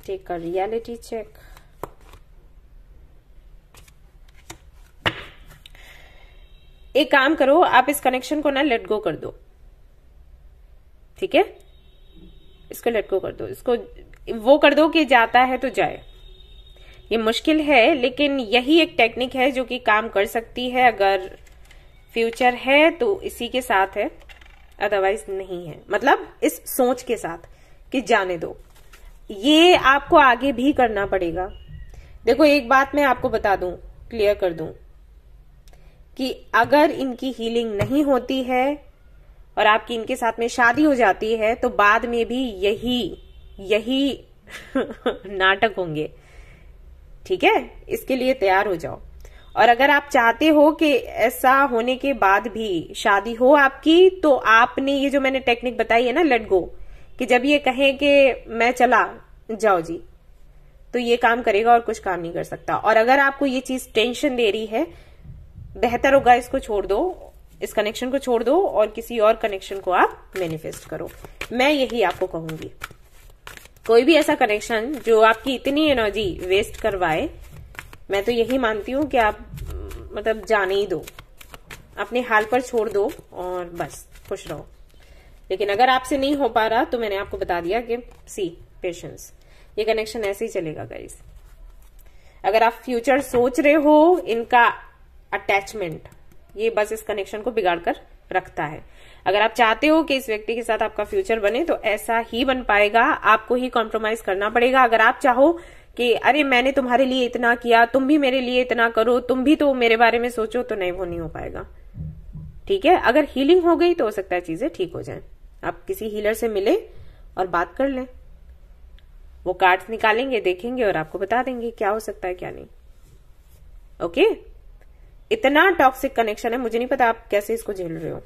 Take a reality check. एक काम करो, आप इस कनेक्शन को ना लेट गो कर दो, ठीक है। इसको लेट गो कर दो, इसको वो कर दो कि जाता है तो जाए। ये मुश्किल है, लेकिन यही एक टेक्निक है जो कि काम कर सकती है। अगर फ्यूचर है तो इसी के साथ है, अदरवाइज नहीं है। मतलब इस सोच के साथ कि जाने दो। ये आपको आगे भी करना पड़ेगा। देखो, एक बात मैं आपको बता दूं, क्लियर कर दूं, कि अगर इनकी हीलिंग नहीं होती है और आपकी इनके साथ में शादी हो जाती है, तो बाद में भी यही नाटक होंगे, ठीक है। इसके लिए तैयार हो जाओ। और अगर आप चाहते हो कि ऐसा होने के बाद भी शादी हो आपकी, तो आपने ये जो मैंने टेक्निक बताई है ना, लेट गो, कि जब ये कहें कि मैं चला, जाओ जी, तो ये काम करेगा और कुछ काम नहीं कर सकता। और अगर आपको ये चीज टेंशन दे रही है, बेहतर होगा इसको छोड़ दो, इस कनेक्शन को छोड़ दो और किसी और कनेक्शन को आप मैनिफेस्ट करो। मैं यही आपको कहूंगी। कोई भी ऐसा कनेक्शन जो आपकी इतनी एनर्जी वेस्ट करवाए, मैं तो यही मानती हूं कि आप मतलब जाने ही दो, अपने हाल पर छोड़ दो और बस खुश रहो। लेकिन अगर आपसे नहीं हो पा रहा, तो मैंने आपको बता दिया कि सी पेशेंस, ये कनेक्शन ऐसे ही चलेगा गाइस। अगर आप फ्यूचर सोच रहे हो, इनका अटैचमेंट ये बस इस कनेक्शन को बिगाड़ कर रखता है। अगर आप चाहते हो कि इस व्यक्ति के साथ आपका फ्यूचर बने, तो ऐसा ही बन पाएगा, आपको ही कॉम्प्रोमाइज करना पड़ेगा। अगर आप चाहो कि अरे मैंने तुम्हारे लिए इतना किया, तुम भी मेरे लिए इतना करो, तुम भी तो मेरे बारे में सोचो, तो नहीं, वो नहीं हो पाएगा, ठीक है। अगर हीलिंग हो गई तो हो सकता है चीजें ठीक हो जाएं। आप किसी हीलर से मिले और बात कर लें, वो कार्ड्स निकालेंगे, देखेंगे और आपको बता देंगे क्या हो सकता है क्या नहीं। ओके, इतना टॉक्सिक कनेक्शन है, मुझे नहीं पता आप कैसे इसको झेल रहे हो।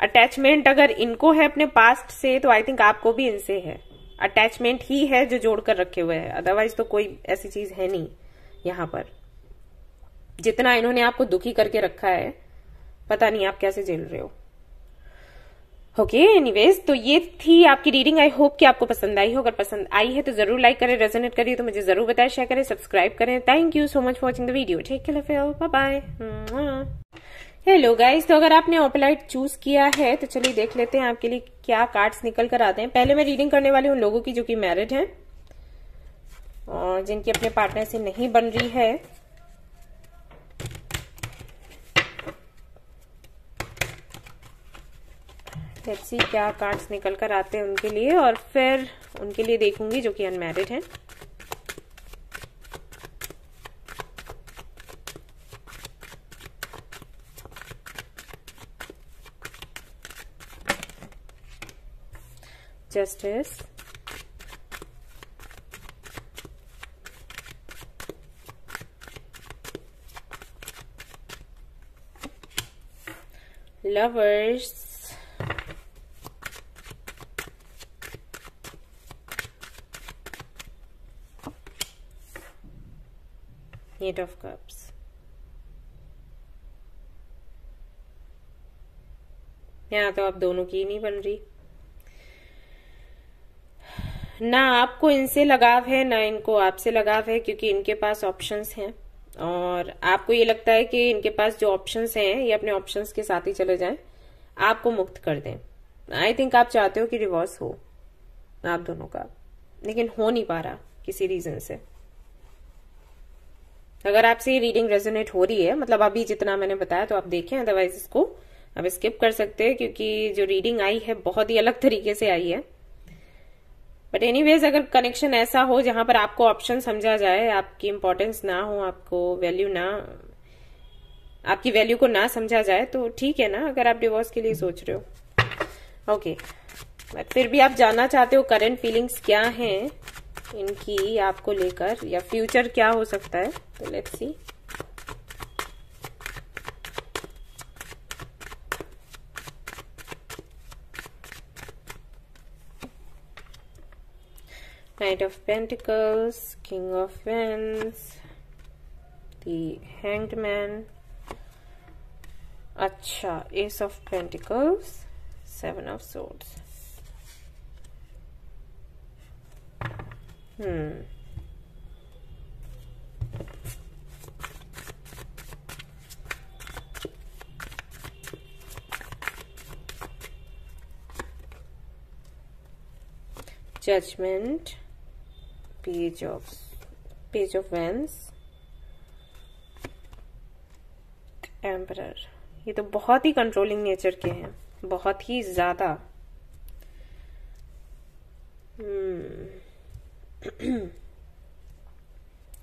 अटैचमेंट अगर इनको है अपने पास्ट से, तो आई थिंक आपको भी इनसे है। अटैचमेंट ही है जो जोड़कर रखे हुए है, अदरवाइज तो कोई ऐसी चीज है नहीं यहां पर। जितना इन्होंने आपको दुखी करके रखा है, पता नहीं आप कैसे झेल रहे हो। ओके, एनीवेज, तो ये थी आपकी रीडिंग। आई होप कि आपको पसंद आई हो। अगर पसंद आई है तो जरूर लाइक करें, रेजोनेट करिए तो मुझे जरूर बताएं, शेयर करें, सब्सक्राइब करें। Thank you so much for watching the video. Take care, bye bye. Hello guys, तो अगर आपने ओपेलाइट चूज किया है तो चलिए देख लेते हैं आपके लिए क्या कार्ड्स निकल कर आते हैं। पहले मैं रीडिंग करने वाली हूँ उन लोगों की जो कि मैरिड हैं और जिनकी अपने पार्टनर से नहीं बन रही है। लेट्स सी क्या कार्ड्स निकल कर आते हैं उनके लिए, और फिर उनके लिए देखूंगी जो कि अनमैरिड हैं। Justice, lovers, eight of cups, यहाँ तो आप दोनों की नहीं बन रही। ना आपको इनसे लगाव है ना इनको आपसे लगाव है, क्योंकि इनके पास ऑप्शंस हैं और आपको ये लगता है कि इनके पास जो ऑप्शंस हैं ये अपने ऑप्शंस के साथ ही चले जाएं, आपको मुक्त कर दें। आई थिंक आप चाहते हो कि डिवोर्स हो आप दोनों का, लेकिन हो नहीं पा रहा किसी रीजन से। अगर आपसे ये रीडिंग रेजोनेट हो रही है, मतलब अभी जितना मैंने बताया, तो आप देखें, अदरवाइज इसको आप स्किप कर सकते हैं, क्योंकि जो रीडिंग आई है बहुत ही अलग तरीके से आई है। बट एनीवेज, अगर कनेक्शन ऐसा हो जहां पर आपको ऑप्शन समझा जाए, आपकी इंपॉर्टेंस ना हो, आपको वैल्यू ना, आपकी वैल्यू को ना समझा जाए, तो ठीक है ना, अगर आप डिवोर्स के लिए सोच रहे हो। ओके, बट फिर भी आप जानना चाहते हो करंट फीलिंग्स क्या हैं इनकी आपको लेकर, या फ्यूचर क्या हो सकता है, तो let's see. Knight of Pentacles, King of Wands, the Hanged Man, अच्छा, Ace of Pentacles, Seven of Swords। Judgment, Page of Wands, Emperor। ये तो बहुत ही कंट्रोलिंग नेचर के हैं, बहुत ही ज्यादा।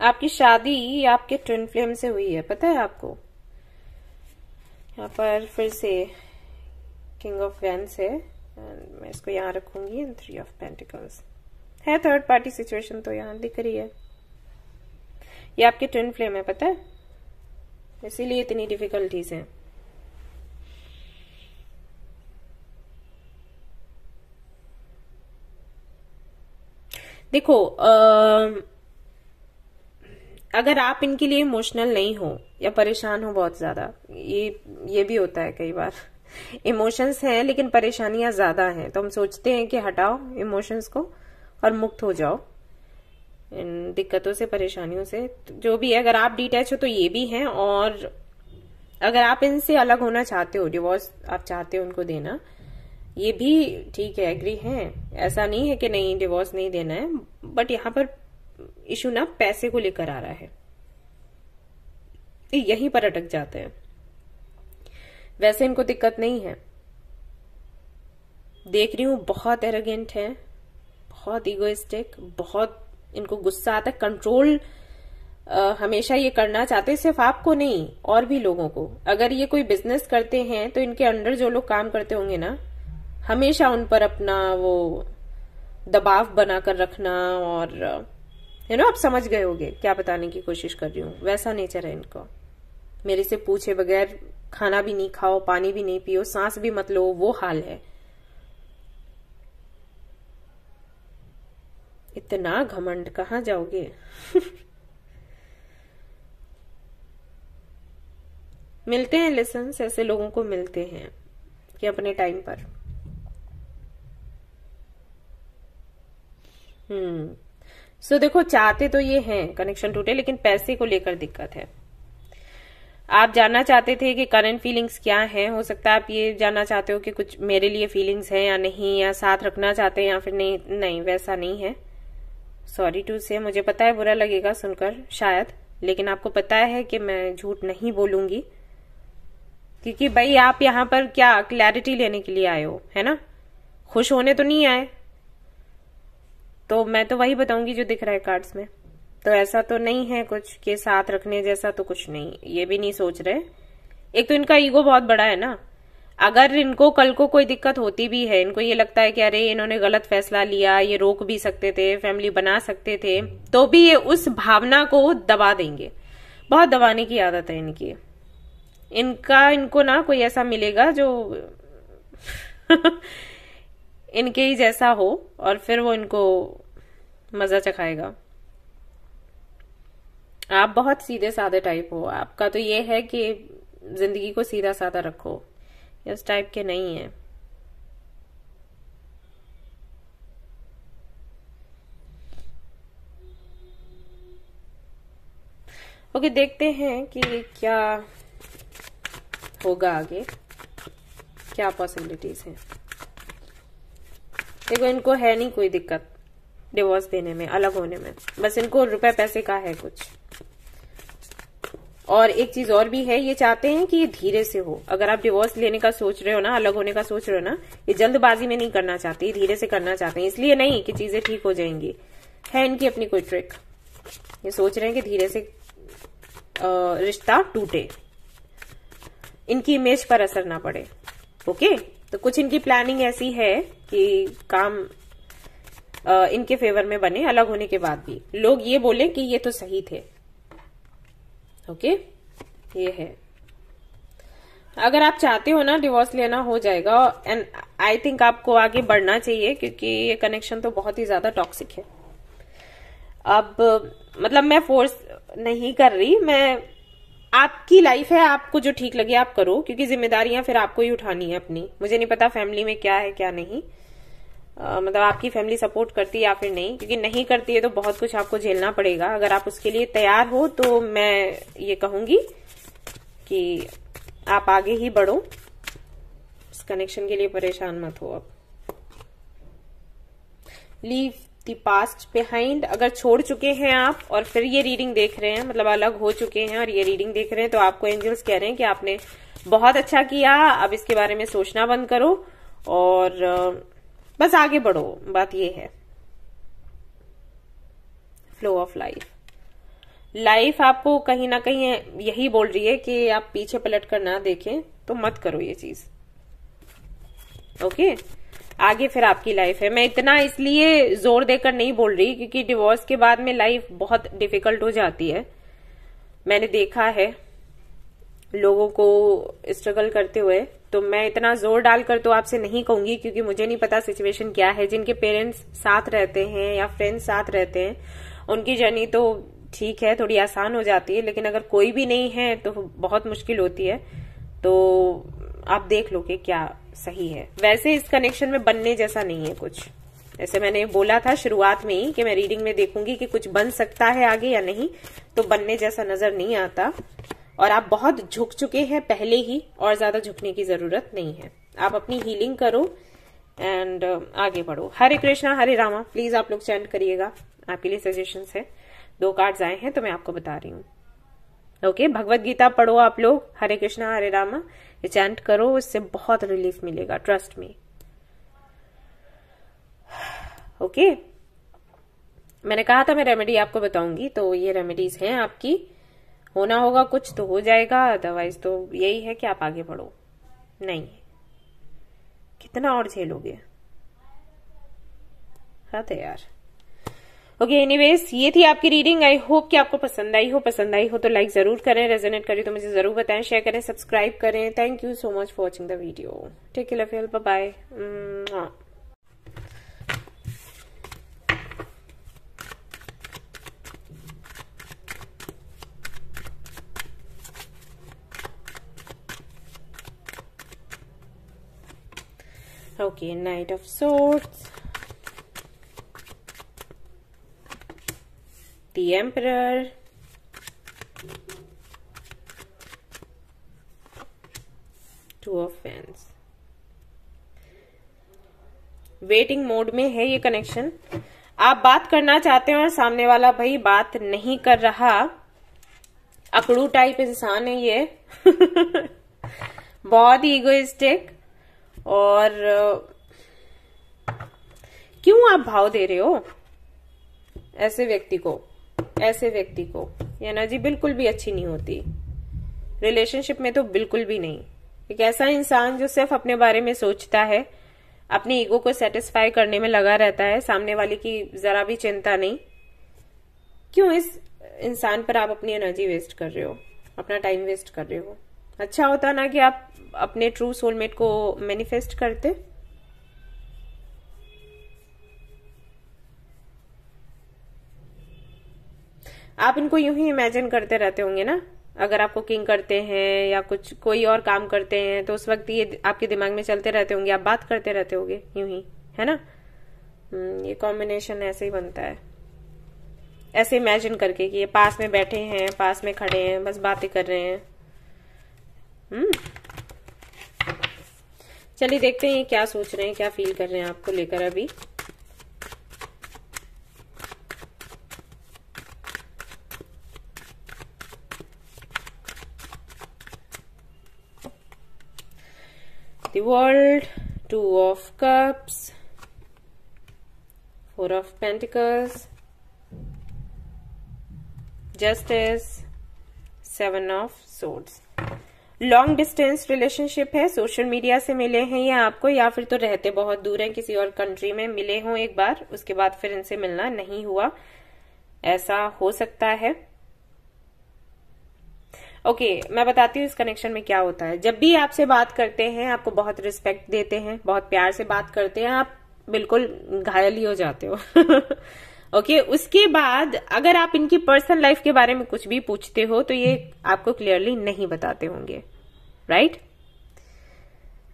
आपकी शादी आपके ट्विन फ्लेम से हुई है, पता है आपको। यहाँ पर फिर से किंग ऑफ वैंड्स है, मैं इसको यहाँ रखूंगी, एंड 3 ऑफ पेंटिकल्स है। थर्ड पार्टी सिचुएशन तो यहाँ दिख रही है। ये आपके ट्विन फ्लेम है, पता है, इसीलिए इतनी डिफिकल्टीज हैं। देखो, अगर आप इनके लिए इमोशनल नहीं हो या परेशान हो बहुत ज्यादा, ये भी होता है कई बार। इमोशंस हैं लेकिन परेशानियां ज्यादा हैं, तो हम सोचते हैं कि हटाओ इमोशंस को और मुक्त हो जाओ इन दिक्कतों से, परेशानियों से, जो भी है। अगर आप डिटैच हो तो ये भी है, और अगर आप इनसे अलग होना चाहते हो, डिवोर्स आप चाहते हो उनको देना, ये भी ठीक है, एग्री है। ऐसा नहीं है कि नहीं डिवोर्स नहीं देना है, बट यहाँ पर इशू ना पैसे को लेकर आ रहा है, यहीं पर अटक जाते हैं। वैसे इनको दिक्कत नहीं है, देख रही हूं बहुत एरोगेंट है, बहुत इगोइस्टिक, बहुत इनको गुस्सा आता है, कंट्रोल हमेशा ये करना चाहते, सिर्फ आपको नहीं और भी लोगों को। अगर ये कोई बिजनेस करते हैं तो इनके अंडर जो लोग काम करते होंगे ना, हमेशा उन पर अपना वो दबाव बनाकर रखना, और आप समझ गए होगे क्या बताने की कोशिश कर रही हूँ। वैसा नेचर है इनको, मेरे से पूछे बगैर खाना भी नहीं खाओ, पानी भी नहीं पियो, सांस भी मत लो, वो हाल है। इतना घमंड, कहाँ जाओगे। मिलते हैं लेसन्स, ऐसे लोगों को मिलते हैं कि अपने टाइम पर। सो देखो, चाहते तो ये हैं कनेक्शन टूटे, लेकिन पैसे को लेकर दिक्कत है। आप जानना चाहते थे कि करंट फीलिंग्स क्या हैं। हो सकता है आप ये जानना चाहते हो कि कुछ मेरे लिए फीलिंग्स हैं या नहीं, या साथ रखना चाहते हैं या फिर नहीं। नहीं, वैसा नहीं है। सॉरी टू से, मुझे पता है बुरा लगेगा सुनकर शायद, लेकिन आपको पता है कि मैं झूठ नहीं बोलूंगी, क्योंकि भाई आप यहाँ पर क्या क्लैरिटी लेने के लिए आए हो, है ना, खुश होने तो नहीं आए। तो मैं तो वही बताऊंगी जो दिख रहा है कार्ड्स में। तो ऐसा तो नहीं है कुछ के साथ रखने जैसा, तो कुछ नहीं, ये भी नहीं सोच रहे। एक तो इनका ईगो बहुत बड़ा है ना, अगर इनको कल को कोई दिक्कत होती भी है, इनको ये लगता है कि अरे इन्होंने गलत फैसला लिया, ये रोक भी सकते थे, फैमिली बना सकते थे, तो भी ये उस भावना को दबा देंगे। बहुत दबाने की आदत है इनकी। इनको ना कोई ऐसा मिलेगा जो इनके ही जैसा हो और फिर वो इनको मजा चखाएगा। आप बहुत सीधे साधे टाइप हो। आपका तो ये है कि जिंदगी को सीधा साधा रखो, इस टाइप के नहीं है। ओके, देखते हैं कि क्या होगा आगे, क्या पॉसिबिलिटीज हैं। देखो, इनको है नहीं कोई दिक्कत डिवोर्स देने में, अलग होने में, बस इनको रुपए पैसे का है कुछ। और एक चीज और भी है, ये चाहते हैं कि ये धीरे से हो। अगर आप डिवोर्स लेने का सोच रहे हो ना, अलग होने का सोच रहे हो ना, ये जल्दबाजी में नहीं करना चाहते, ये धीरे से करना चाहते हैं। इसलिए नहीं कि चीजें ठीक हो जाएंगी, है इनकी अपनी कोई ट्रिक। ये सोच रहे हैं कि धीरे से रिश्ता टूटे, इनकी इमेज पर असर ना पड़े। ओके, तो कुछ इनकी प्लानिंग ऐसी है कि काम इनके फेवर में बने, अलग होने के बाद भी लोग ये बोले कि ये तो सही थे। ओके, ये है। अगर आप चाहते हो ना डिवोर्स लेना, हो जाएगा। एंड आई थिंक आपको आगे बढ़ना चाहिए, क्योंकि ये कनेक्शन तो बहुत ही ज्यादा टॉक्सिक है। अब मतलब मैं फोर्स नहीं कर रही, मैं, आपकी लाइफ है, आपको जो ठीक लगे आप करो, क्योंकि जिम्मेदारियां फिर आपको ही उठानी है अपनी। मुझे नहीं पता फैमिली में क्या है क्या नहीं, मतलब आपकी फैमिली सपोर्ट करती है या फिर नहीं, क्योंकि नहीं करती है तो बहुत कुछ आपको झेलना पड़ेगा। अगर आप उसके लिए तैयार हो तो मैं ये कहूंगी कि आप आगे ही बढ़ो, इस कनेक्शन के लिए परेशान मत हो। अब लीव द पास्ट बिहाइंड। अगर छोड़ चुके हैं आप और फिर ये रीडिंग देख रहे हैं, मतलब अलग हो चुके हैं और ये रीडिंग देख रहे हैं, तो आपको एंजल्स कह रहे हैं कि आपने बहुत अच्छा किया, अब इसके बारे में सोचना बंद करो और बस आगे बढ़ो। बात ये है, फ्लो ऑफ लाइफ आपको कहीं ना कहीं यही बोल रही है कि आप पीछे पलट कर ना देखें, तो मत करो ये चीज। ओके, आगे फिर आपकी लाइफ है। मैं इतना इसलिए जोर देकर नहीं बोल रही क्योंकि डिवोर्स के बाद में लाइफ बहुत डिफिकल्ट हो जाती है। मैंने देखा है लोगों को स्ट्रगल करते हुए, तो मैं इतना जोर डालकर तो आपसे नहीं कहूंगी, क्योंकि मुझे नहीं पता सिचुएशन क्या है। जिनके पेरेंट्स साथ रहते हैं या फ्रेंड्स साथ रहते हैं, उनकी जर्नी तो ठीक है, थोड़ी आसान हो जाती है, लेकिन अगर कोई भी नहीं है तो बहुत मुश्किल होती है। तो आप देख लो कि क्या सही है। वैसे इस कनेक्शन में बनने जैसा नहीं है कुछ, जैसे मैंने बोला था शुरुआत में ही कि मैं रीडिंग में देखूंगी कि कुछ बन सकता है आगे या नहीं, तो बनने जैसा नजर नहीं आता। और आप बहुत झुक चुके हैं पहले ही, और ज्यादा झुकने की जरूरत नहीं है। आप अपनी हीलिंग करो एंड आगे बढ़ो। हरे कृष्णा हरे रामा। प्लीज आप लोग चैंट करिएगा, आपके लिए सजेशंस है। 2 कार्ड्स आए हैं तो मैं आपको बता रही हूँ। ओके, भगवत गीता पढ़ो आप लोग, हरे कृष्णा हरे रामा, ये चैंट करो, इससे बहुत रिलीफ मिलेगा, ट्रस्ट मी। ओके, मैंने कहा था मैं रेमेडी आपको बताऊंगी, तो ये रेमेडीज हैं आपकी। होना होगा कुछ तो हो जाएगा, अदरवाइज तो यही है कि आप आगे बढ़ो। नहीं, कितना और झेलोगे, हद है यार। ओके, एनीवेज ये थी आपकी रीडिंग। आई होप कि आपको पसंद आई हो। पसंद आई हो तो लाइक जरूर करें, रेजोनेट करें तो मुझे जरूर बताएं, शेयर करें, सब्सक्राइब करें। Thank you so much for watching the video. Take care, love you, bye bye. Okay, Knight of Swords, the Emperor, Two of Wands। Waiting mode में है ये कनेक्शन। आप बात करना चाहते हैं और सामने वाला भाई बात नहीं कर रहा, अकड़ू टाइप इंसान है ये बहुत ईगोइस्टिक। और क्यों आप भाव दे रहे हो ऐसे व्यक्ति को? ये एनर्जी बिल्कुल भी अच्छी नहीं होती, रिलेशनशिप में तो बिल्कुल भी नहीं। एक ऐसा इंसान जो सिर्फ अपने बारे में सोचता है, अपनी ईगो को सेटिस्फाई करने में लगा रहता है, सामने वाले की जरा भी चिंता नहीं। क्यों इस इंसान पर आप अपनी एनर्जी वेस्ट कर रहे हो, अपना टाइम वेस्ट कर रहे हो? अच्छा होता ना कि आप अपने ट्रू सोलमेट को मैनिफेस्ट करते। आप इनको यूं ही इमेजिन करते रहते होंगे ना, अगर आप कुकिंग करते हैं या कुछ कोई और काम करते हैं तो उस वक्त ये आपके दिमाग में चलते रहते होंगे, आप बात करते रहते होंगे यूं ही, है ना। ये कॉम्बिनेशन ऐसे ही बनता है, ऐसे इमेजिन करके कि ये पास में बैठे हैं, पास में खड़े हैं, बस बातें कर रहे हैं। चलिए देखते हैं ये क्या सोच रहे हैं, क्या फील कर रहे हैं आपको लेकर अभी। The World, Two of Cups, Four of Pentacles, Justice, Seven of Swords। Long distance relationship है, सोशल मीडिया से मिले हैं ये आपको, या फिर तो रहते बहुत दूर हैं, किसी और कंट्री में मिले हों एक बार, उसके बाद फिर इनसे मिलना नहीं हुआ, ऐसा हो सकता है। ओके, मैं बताती हूँ इस कनेक्शन में क्या होता है। जब भी आपसे बात करते हैं, आपको बहुत रिस्पेक्ट देते हैं, बहुत प्यार से बात करते हैं, आप बिल्कुल घायल ही हो जाते हो। ओके, उसके बाद अगर आप इनकी पर्सनल लाइफ के बारे में कुछ भी पूछते हो तो ये आपको क्लियरली नहीं बताते होंगे, राइट।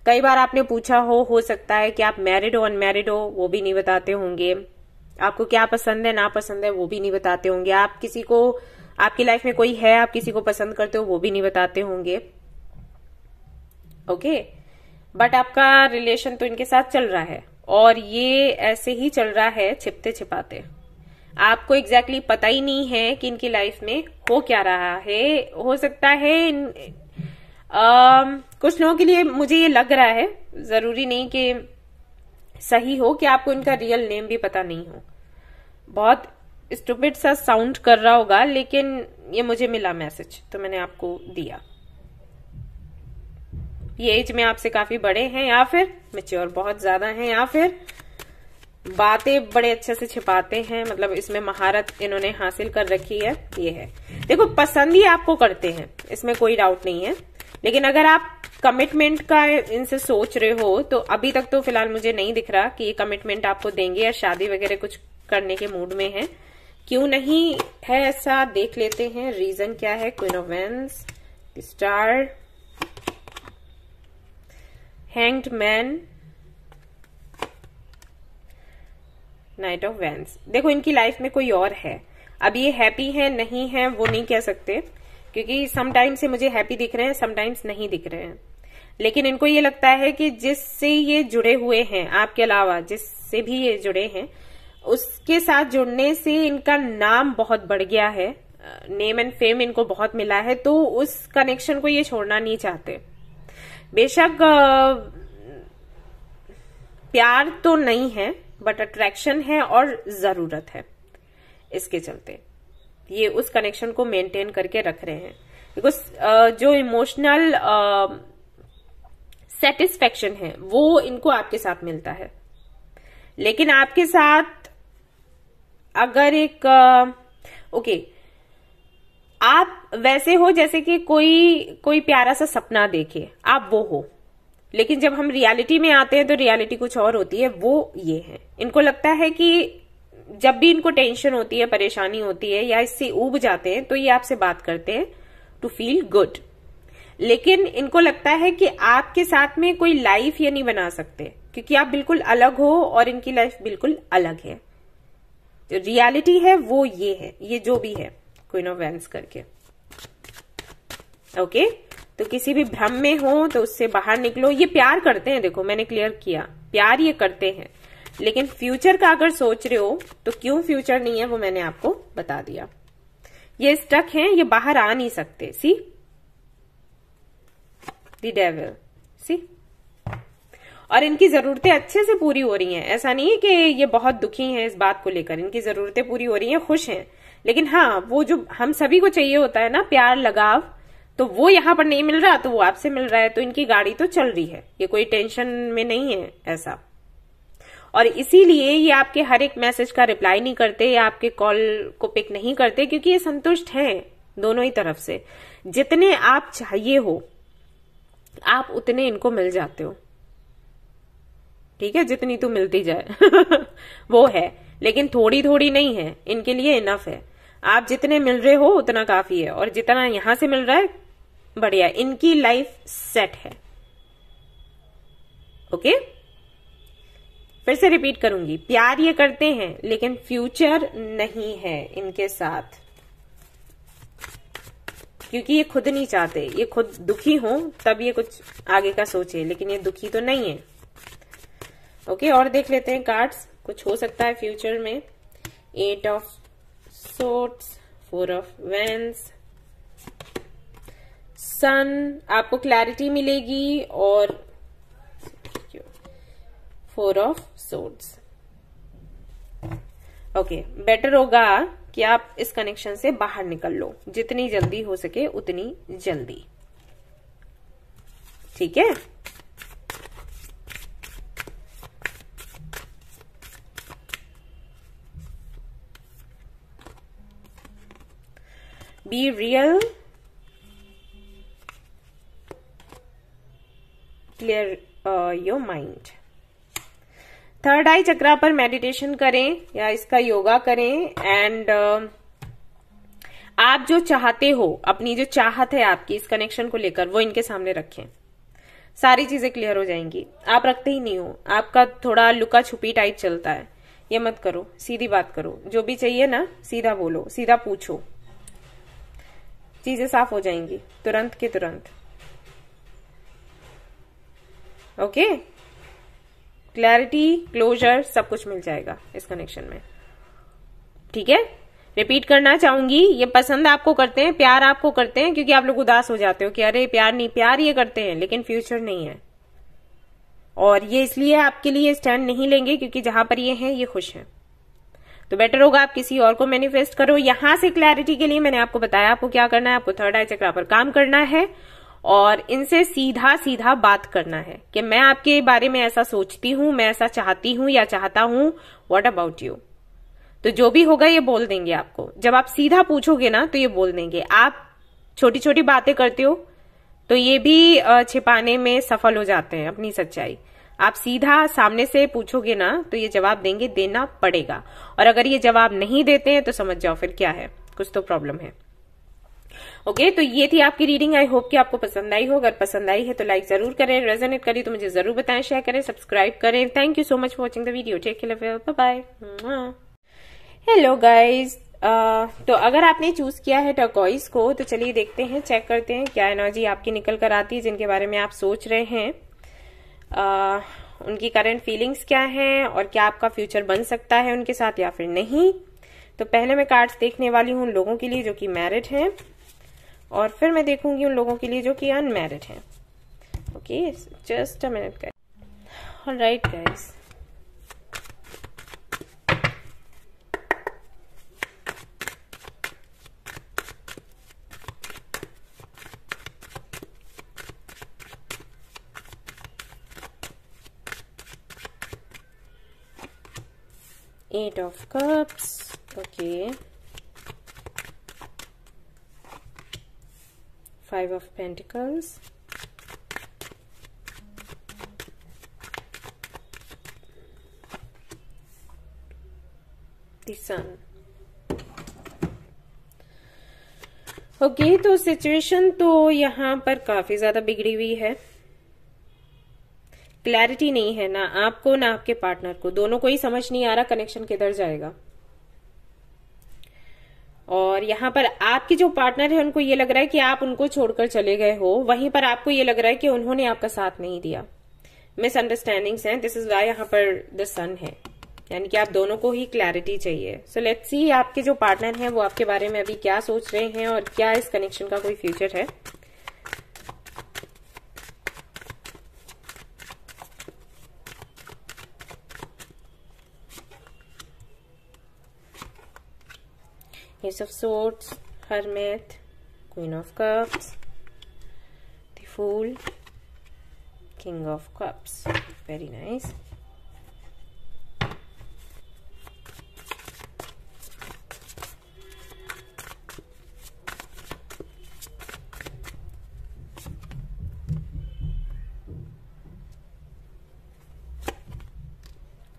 कई बार आपने पूछा हो सकता है कि आप मैरिड हो अनमैरिड हो, वो भी नहीं बताते होंगे। आपको क्या पसंद है ना पसंद है वो भी नहीं बताते होंगे। आप किसी को, आपकी लाइफ में कोई है, आप किसी को पसंद करते हो, वो भी नहीं बताते होंगे। ओके, बट आपका रिलेशन तो इनके साथ चल रहा है, और ये ऐसे ही चल रहा है छिपते छिपाते। आपको एग्जैक्टली पता ही नहीं है कि इनकी लाइफ में हो क्या रहा है। हो सकता है कुछ लोगों के लिए मुझे ये लग रहा है, जरूरी नहीं कि सही हो, कि आपको इनका रियल नेम भी पता नहीं हो। बहुत स्टूपिड सा साउंड कर रहा होगा, लेकिन ये मुझे मिला मैसेज तो मैंने आपको दिया। ये एज में आपसे काफी बड़े हैं, या फिर मैच्योर बहुत ज्यादा हैं, या फिर बातें बड़े अच्छे से छिपाते हैं, मतलब इसमें महारत इन्होंने हासिल कर रखी है। ये है, देखो पसंद ही आपको करते हैं, इसमें कोई डाउट नहीं है, लेकिन अगर आप कमिटमेंट का इनसे सोच रहे हो तो अभी तक तो फिलहाल मुझे नहीं दिख रहा कि ये कमिटमेंट आपको देंगे या शादी वगैरह कुछ करने के मूड में है। क्यों नहीं है ऐसा, देख लेते हैं रीजन क्या है। Queen of wands, star, hanged man, night of wands. देखो इनकी लाइफ में कोई और है। अब ये हैप्पी है नहीं है वो नहीं कह सकते, क्योंकि समटाइम्स से मुझे हैप्पी दिख रहे हैं, समटाइम्स नहीं दिख रहे हैं। लेकिन इनको ये लगता है कि जिससे ये जुड़े हुए हैं, आपके अलावा जिससे भी ये जुड़े हैं, उसके साथ जुड़ने से इनका नाम बहुत बढ़ गया है, नेम एंड फेम इनको बहुत मिला है, तो उस कनेक्शन को ये छोड़ना नहीं चाहते। बेशक प्यार तो नहीं है, बट अट्रैक्शन है और जरूरत है। इसके चलते ये उस कनेक्शन को मेंटेन करके रख रहे हैं, बिकॉज जो इमोशनल सेटिस्फेक्शन है वो इनको आपके साथ मिलता है। लेकिन आपके साथ अगर एक ओके, आप वैसे हो जैसे कि कोई प्यारा सा सपना देखे, आप वो हो, लेकिन जब हम रियलिटी में आते हैं तो रियलिटी कुछ और होती है। वो ये है, इनको लगता है कि जब भी इनको टेंशन होती है, परेशानी होती है, या इससे ऊब जाते हैं, तो ये आपसे बात करते हैं टू फील गुड। लेकिन इनको लगता है कि आपके साथ में कोई लाइफ ये नहीं बना सकते, क्योंकि आप बिल्कुल अलग हो और इनकी लाइफ बिल्कुल अलग है। जो रियलिटी है वो ये है, ये जो भी है क्वीन ऑफ वैंड्स करके। ओके, तो किसी भी भ्रम में हो तो उससे बाहर निकलो। ये प्यार करते हैं, देखो मैंने क्लियर किया, प्यार ये करते हैं, लेकिन फ्यूचर का अगर सोच रहे हो तो क्यों फ्यूचर नहीं है वो मैंने आपको बता दिया। ये स्टक हैं, ये बाहर आ नहीं सकते। सी द डेविल, सी। और इनकी जरूरतें अच्छे से पूरी हो रही हैं। ऐसा नहीं है कि ये बहुत दुखी हैं इस बात को लेकर, इनकी जरूरतें पूरी हो रही हैं, खुश हैं। लेकिन हाँ, वो जो हम सभी को चाहिए होता है ना, प्यार लगाव, तो वो यहाँ पर नहीं मिल रहा तो वो आपसे मिल रहा है, तो इनकी गाड़ी तो चल रही है, ये कोई टेंशन में नहीं है ऐसा। और इसीलिए ये आपके हर एक मैसेज का रिप्लाई नहीं करते या आपके कॉल को पिक नहीं करते, क्योंकि ये संतुष्ट हैं दोनों ही तरफ से। जितने आप चाहिए हो आप उतने इनको मिल जाते हो, ठीक है, जितनी तो मिलती जाए वो है, लेकिन थोड़ी थोड़ी नहीं है, इनके लिए इनफ है। आप जितने मिल रहे हो उतना काफी है, और जितना यहां से मिल रहा है बढ़िया, इनकी लाइफ सेट है। ओके, फिर से रिपीट करूंगी, प्यार ये करते हैं लेकिन फ्यूचर नहीं है इनके साथ, क्योंकि ये खुद नहीं चाहते, ये खुद दुखी हो तब ये कुछ आगे का सोचे, लेकिन ये दुखी तो नहीं है। ओके, और देख लेते हैं कार्ड्स, कुछ हो सकता है फ्यूचर में। 8 ऑफ सोर्ड्स, 4 ऑफ वेंस, सन, आपको क्लैरिटी मिलेगी, और 4 ऑफ सोर्ड्स। ओके, बेटर होगा कि आप इस कनेक्शन से बाहर निकल लो, जितनी जल्दी हो सके उतनी जल्दी, ठीक है। Be real, clear your mind. Third eye chakra पर मेडिटेशन करें या इसका योगा करें, एंड आप जो चाहते हो, अपनी जो चाहत है आपकी इस कनेक्शन को लेकर, वो इनके सामने रखें, सारी चीजें क्लियर हो जाएंगी। आप रखते ही नहीं हो, आपका थोड़ा लुका छुपी टाइप चलता है, ये मत करो, सीधी बात करो, जो भी चाहिए ना सीधा बोलो, सीधा पूछो, चीजें साफ हो जाएंगी तुरंत के तुरंत। ओके, क्लैरिटी, क्लोजर, सब कुछ मिल जाएगा इस कनेक्शन में, ठीक है। रिपीट करना चाहूंगी, ये पसंद आपको करते हैं, प्यार आपको करते हैं, क्योंकि आप लोग उदास हो जाते हो कि अरे प्यार नहीं, प्यार ये करते हैं लेकिन फ्यूचर नहीं है, और ये इसलिए आपके लिए स्टैंड नहीं लेंगे क्योंकि जहां पर ये हैं ये खुश हैं। तो बेटर होगा आप किसी और को मैनिफेस्ट करो। यहां से क्लैरिटी के लिए मैंने आपको बताया आपको क्या करना है, आपको थर्ड आई चक्रा पर काम करना है और इनसे सीधा सीधा बात करना है कि मैं आपके बारे में ऐसा सोचती हूं, मैं ऐसा चाहती हूं या चाहता हूं, व्हाट अबाउट यू। तो जो भी होगा ये बोल देंगे आपको, जब आप सीधा पूछोगे ना तो ये बोल देंगे। आप छोटी छोटी बातें करते हो तो ये भी छिपाने में सफल हो जाते हैं अपनी सच्चाई। आप सीधा सामने से पूछोगे ना तो ये जवाब देंगे, देना पड़ेगा, और अगर ये जवाब नहीं देते हैं तो समझ जाओ फिर क्या है, कुछ तो प्रॉब्लम है। ओके, तो ये थी आपकी रीडिंग। आई होप कि आपको पसंद आई हो। अगर पसंद आई है तो लाइक जरूर करें, रेजोनेट करी तो मुझे जरूर बताएं, शेयर करें, सब्सक्राइब करें। Thank you so much for watching the video. Take care, bye bye. Hello guys, तो अगर आपने चूज किया है टर्कोइज को तो चलिए देखते हैं, चेक करते हैं क्या एनर्जी आपकी निकल कर आती है, जिनके बारे में आप सोच रहे हैं, उनकी करंट फीलिंग्स क्या हैं और क्या आपका फ्यूचर बन सकता है उनके साथ या फिर नहीं। तो पहले मैं कार्ड्स देखने वाली हूँ उन लोगों के लिए जो कि मैरिड हैं, और फिर मैं देखूंगी उन लोगों के लिए जो कि अनमैरिड हैं। Okay, just a minute guys. Alright guys, Eight of Cups, okay. 5 of Pentacles, the Sun. Okay, तो सिचुएशन तो यहाँ पर काफी ज्यादा बिगड़ी हुई है, क्लैरिटी नहीं है ना आपको ना आपके पार्टनर को, दोनों को ही समझ नहीं आ रहा कनेक्शन किधर जाएगा। और यहाँ पर आपके जो पार्टनर है उनको ये लग रहा है कि आप उनको छोड़कर चले गए हो, वहीं पर आपको ये लग रहा है कि उन्होंने आपका साथ नहीं दिया। मिसअंडरस्टैंडिंग्स हैं, दिस इज वाई यहाँ पर द सन है, यानी कि आप दोनों को ही क्लैरिटी चाहिए। सो लेट्स सी आपके जो पार्टनर हैं वो आपके बारे में अभी क्या सोच रहे हैं और क्या इस कनेक्शन का कोई फ्यूचर है। Ace of Swords, Hermit, Queen of Cups, Fool, King of Cups. Very nice.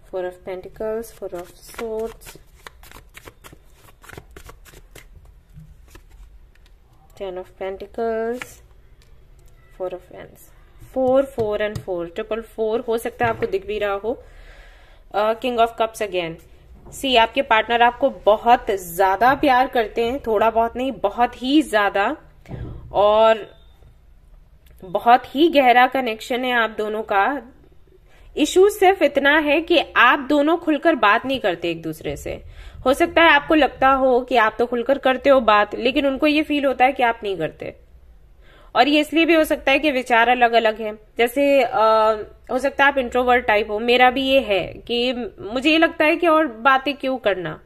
Four of Pentacles, Four of Swords, Ten of Pentacles, Four of Wands. 4 4 and 4 triple 4 हो सकता है आपको दिख भी रहा हो. King of cups again. See, आपके partner आपको बहुत ज्यादा प्यार करते हैं, थोड़ा बहुत नहीं, बहुत ही ज्यादा, और बहुत ही गहरा कनेक्शन है आप दोनों का. इशू सिर्फ इतना है कि आप दोनों खुलकर बात नहीं करते एक दूसरे से. हो सकता है आपको लगता हो कि आप तो खुलकर करते हो बात, लेकिन उनको ये फील होता है कि आप नहीं करते. और ये इसलिए भी हो सकता है कि विचार अलग अलग है. जैसे हो सकता है आप इंट्रोवर्ट टाइप हो, मेरा भी ये है कि मुझे ये लगता है कि और बातें क्यों करना.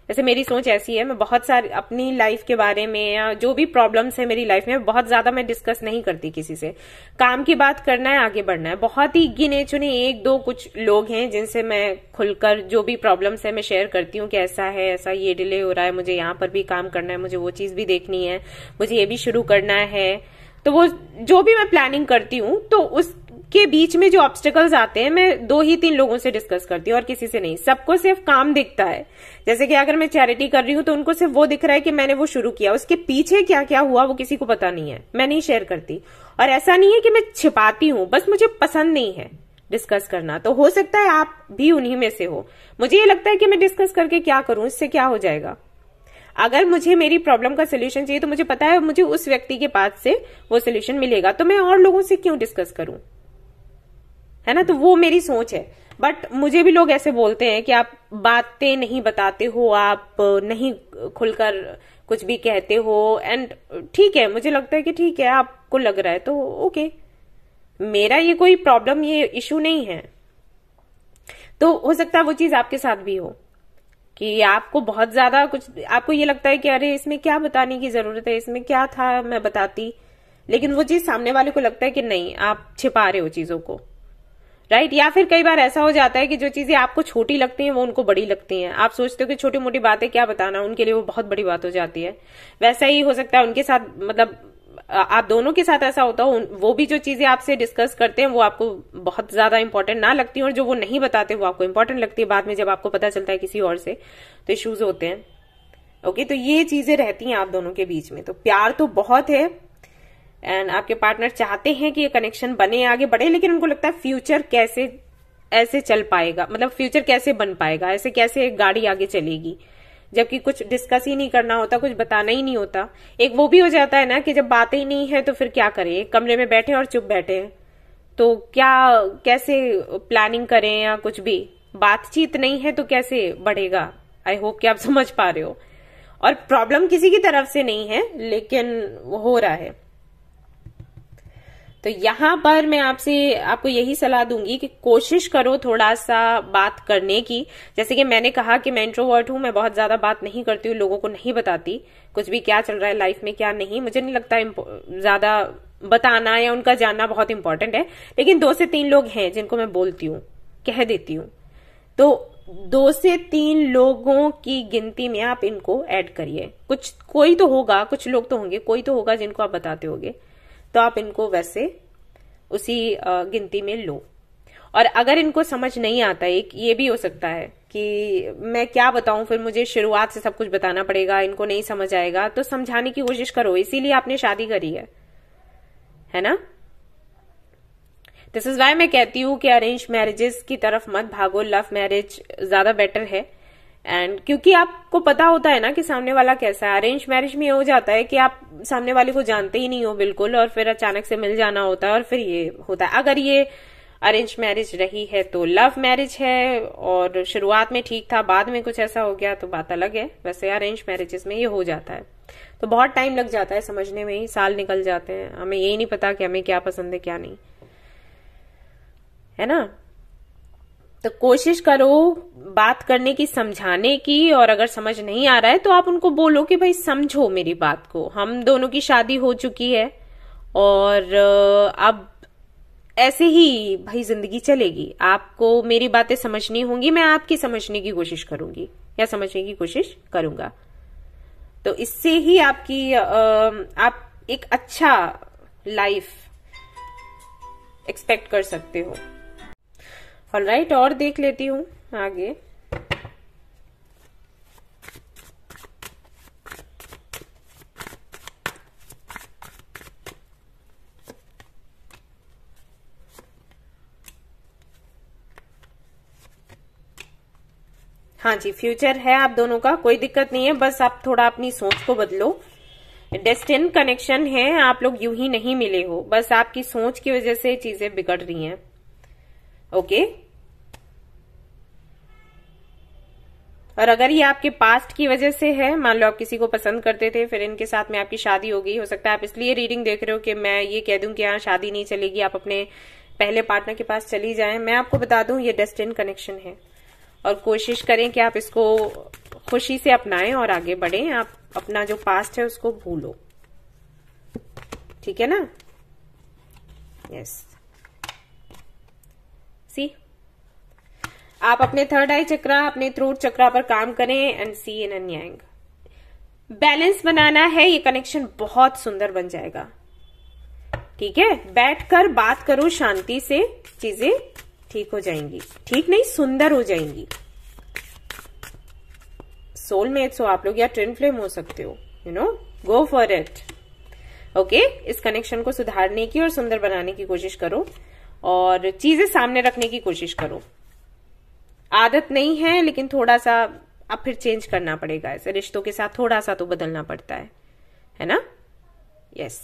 जैसे मेरी सोच ऐसी है, मैं बहुत सारी अपनी लाइफ के बारे में या जो भी प्रॉब्लम्स है मेरी लाइफ में बहुत ज्यादा मैं डिस्कस नहीं करती किसी से. काम की बात करना है, आगे बढ़ना है. बहुत ही गिने चुने एक दो कुछ लोग हैं जिनसे मैं खुलकर जो भी प्रॉब्लम्स है मैं शेयर करती हूँ कि ऐसा है, ऐसा ये डिले हो रहा है, मुझे यहाँ पर भी काम करना है, मुझे वो चीज भी देखनी है, मुझे ये भी शुरू करना है. तो वो जो भी मैं प्लानिंग करती हूँ तो उसके बीच में जो ऑब्स्टिकल्स आते हैं मैं 2 ही 3 लोगों से डिस्कस करती हूँ और किसी से नहीं. सबको सिर्फ काम दिखता है. जैसे कि अगर मैं चैरिटी कर रही हूँ तो उनको सिर्फ वो दिख रहा है कि मैंने वो शुरू किया, उसके पीछे क्या क्या हुआ वो किसी को पता नहीं है, मैं नहीं शेयर करती. और ऐसा नहीं है कि मैं छिपाती हूँ, बस मुझे पसंद नहीं है डिस्कस करना. तो हो सकता है आप भी उन्हीं में से हो. मुझे ये लगता है कि मैं डिस्कस करके क्या करूं, इससे क्या हो जाएगा. अगर मुझे मेरी प्रॉब्लम का सोल्यूशन चाहिए तो मुझे पता है मुझे उस व्यक्ति के पास से वो सोल्यूशन मिलेगा, तो मैं और लोगों से क्यों डिस्कस करूं, है ना. तो वो मेरी सोच है. बट मुझे भी लोग ऐसे बोलते हैं कि आप बातें नहीं बताते हो, आप नहीं खुलकर कुछ भी कहते हो. एंड ठीक है, मुझे लगता है कि ठीक है, आपको लग रहा है तो ओके, मेरा ये कोई प्रॉब्लम, ये इशू नहीं है. तो हो सकता है वो चीज आपके साथ भी हो कि आपको बहुत ज्यादा कुछ, आपको ये लगता है कि अरे इसमें क्या बताने की जरूरत है, इसमें क्या था मैं बताती, लेकिन वो चीज सामने वाले को लगता है कि नहीं, आप छिपा रहे हो चीजों को, राइट. या फिर कई बार ऐसा हो जाता है कि जो चीजें आपको छोटी लगती हैं वो उनको बड़ी लगती हैं. आप सोचते हो कि छोटी मोटी बातें क्या बताना, उनके लिए वो बहुत बड़ी बात हो जाती है. वैसा ही हो सकता है उनके साथ, मतलब आप दोनों के साथ ऐसा होता हो, वो भी जो चीजें आपसे डिस्कस करते हैं वो आपको बहुत ज्यादा इंपॉर्टेंट ना लगती है, और जो वो नहीं बताते वो आपको इंपॉर्टेंट लगती है. बाद में जब आपको पता चलता है किसी और से तो इश्यूज होते हैं. ओके, तो ये चीजें रहती हैं आप दोनों के बीच में. तो प्यार तो बहुत है एंड आपके पार्टनर चाहते हैं कि ये कनेक्शन बने, आगे बढ़े, लेकिन उनको लगता है फ्यूचर कैसे ऐसे चल पाएगा, मतलब फ्यूचर कैसे बन पाएगा, ऐसे कैसे गाड़ी आगे चलेगी, जबकि कुछ डिस्कस ही नहीं करना होता, कुछ बताना ही नहीं होता. एक वो भी हो जाता है ना कि जब बातें ही नहीं है तो फिर क्या करें, एक कमरे में बैठे और चुप बैठे हैं तो क्या, कैसे प्लानिंग करें, या कुछ भी बातचीत नहीं है तो कैसे बढ़ेगा. आई होप कि आप समझ पा रहे हो. और प्रॉब्लम किसी की तरफ से नहीं है, लेकिन वो हो रहा है. तो यहां पर मैं आपको यही सलाह दूंगी कि कोशिश करो थोड़ा सा बात करने की. जैसे कि मैंने कहा कि मैं इंट्रोवर्ट हूं, मैं बहुत ज्यादा बात नहीं करती हूँ, लोगों को नहीं बताती कुछ भी क्या चल रहा है लाइफ में क्या नहीं. मुझे नहीं लगता ज्यादा बताना या उनका जानना बहुत इंपॉर्टेंट है, लेकिन 2 से 3 लोग हैं जिनको मैं बोलती हूँ, कह देती हूँ. तो 2 से 3 लोगों की गिनती में आप इनको ऐड करिए. कोई तो होगा, कुछ लोग तो होंगे, कोई तो होगा जिनको आप बताते होगे, तो आप इनको वैसे उसी गिनती में लो. और अगर इनको समझ नहीं आता, एक ये भी हो सकता है कि मैं क्या बताऊं, फिर मुझे शुरुआत से सब कुछ बताना पड़ेगा, इनको नहीं समझ आएगा, तो समझाने की कोशिश करो. इसीलिए आपने शादी करी है ना. दिस इज वाई मैं कहती हूँ कि अरेंज मैरिजेस की तरफ मत भागो, लव मैरिज ज्यादा बेटर है. एंड क्योंकि आपको पता होता है ना कि सामने वाला कैसा है. अरेंज मैरिज में ये हो जाता है कि आप सामने वाले को जानते ही नहीं हो बिल्कुल, और फिर अचानक से मिल जाना होता है, और फिर ये होता है. अगर ये अरेंज मैरिज रही है तो लव मैरिज है, और शुरुआत में ठीक था, बाद में कुछ ऐसा हो गया तो बात अलग है. वैसे अरेंज मैरिजेस में ये हो जाता है, तो बहुत टाइम लग जाता है समझने में ही, साल निकल जाते हैं, हमें यही नहीं पता कि हमें क्या पसंद है क्या नहीं, है ना. तो कोशिश करो बात करने की, समझाने की, और अगर समझ नहीं आ रहा है तो आप उनको बोलो कि भाई समझो मेरी बात को, हम दोनों की शादी हो चुकी है और अब ऐसे ही भाई जिंदगी चलेगी। आपको मेरी बातें समझनी होंगी, मैं आपकी समझने की कोशिश करूंगी या समझने की कोशिश करूंगा। तो इससे ही आपकी आप एक अच्छा लाइफ एक्सपेक्ट कर सकते हो। ऑलराइट, और देख लेती हूं आगे। हाँ जी, फ्यूचर है आप दोनों का, कोई दिक्कत नहीं है, बस आप थोड़ा अपनी सोच को बदलो। डेस्टिन कनेक्शन है, आप लोग यूं ही नहीं मिले हो, बस आपकी सोच की वजह से चीजें बिगड़ रही हैं। ओके, और अगर ये आपके पास्ट की वजह से है, मान लो आप किसी को पसंद करते थे, फिर इनके साथ में आपकी शादी हो गई, हो सकता है आप इसलिए रीडिंग देख रहे हो कि मैं ये कह दूं कि यहाँ शादी नहीं चलेगी, आप अपने पहले पार्टनर के पास चली जाएं। मैं आपको बता दूं ये डेस्टिन कनेक्शन है, और कोशिश करें कि आप इसको खुशी से अपनाएं और आगे बढ़ें। आप अपना जो पास्ट है उसको भूलो, ठीक है ना? यस, सी आप अपने थर्ड आई चक्रा, अपने थ्रोट चक्रा पर काम करें and see yin and yang balance बनाना है। ये कनेक्शन बहुत सुंदर बन जाएगा, ठीक है? बैठकर बात करो शांति से, चीजें ठीक हो जाएंगी। ठीक नहीं, सुंदर हो जाएंगी। सोलमेट्स हो आप लोग या ट्विन फ्लेम हो सकते हो, you know, go for it. Okay, इस कनेक्शन को सुधारने की और सुंदर बनाने की कोशिश करो और चीजें सामने रखने की कोशिश करो। आदत नहीं है लेकिन थोड़ा सा अब फिर चेंज करना पड़ेगा। ऐसे रिश्तों के साथ थोड़ा सा तो बदलना पड़ता है ना? यस।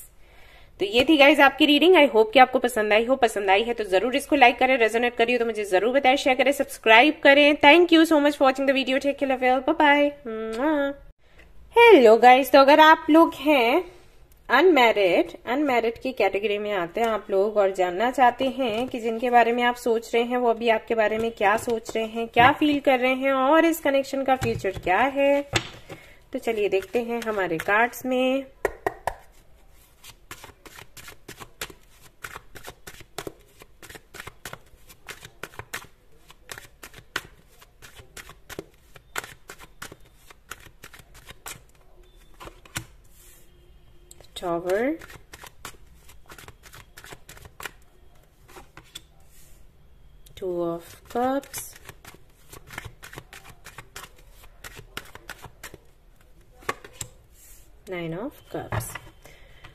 तो ये थी गाइज आपकी रीडिंग। आई होप कि आपको पसंद आई हो। पसंद आई है तो जरूर इसको लाइक करें, रेजोनेट करिए तो मुझे जरूर बताएं, शेयर करें, सब्सक्राइब करें। Thank you so much for watching the video. Take care, love you, bye bye. Hello guys, तो अगर आप लोग हैं अनमैरिड की कैटेगरी में आते हैं आप लोग और जानना चाहते हैं कि जिनके बारे में आप सोच रहे हैं वो अभी आपके बारे में क्या सोच रहे हैं, क्या फील कर रहे हैं और इस कनेक्शन का फ्यूचर क्या है, तो चलिए देखते हैं हमारे कार्ड्स में। Tower, Two of Cups, Nine of Cups।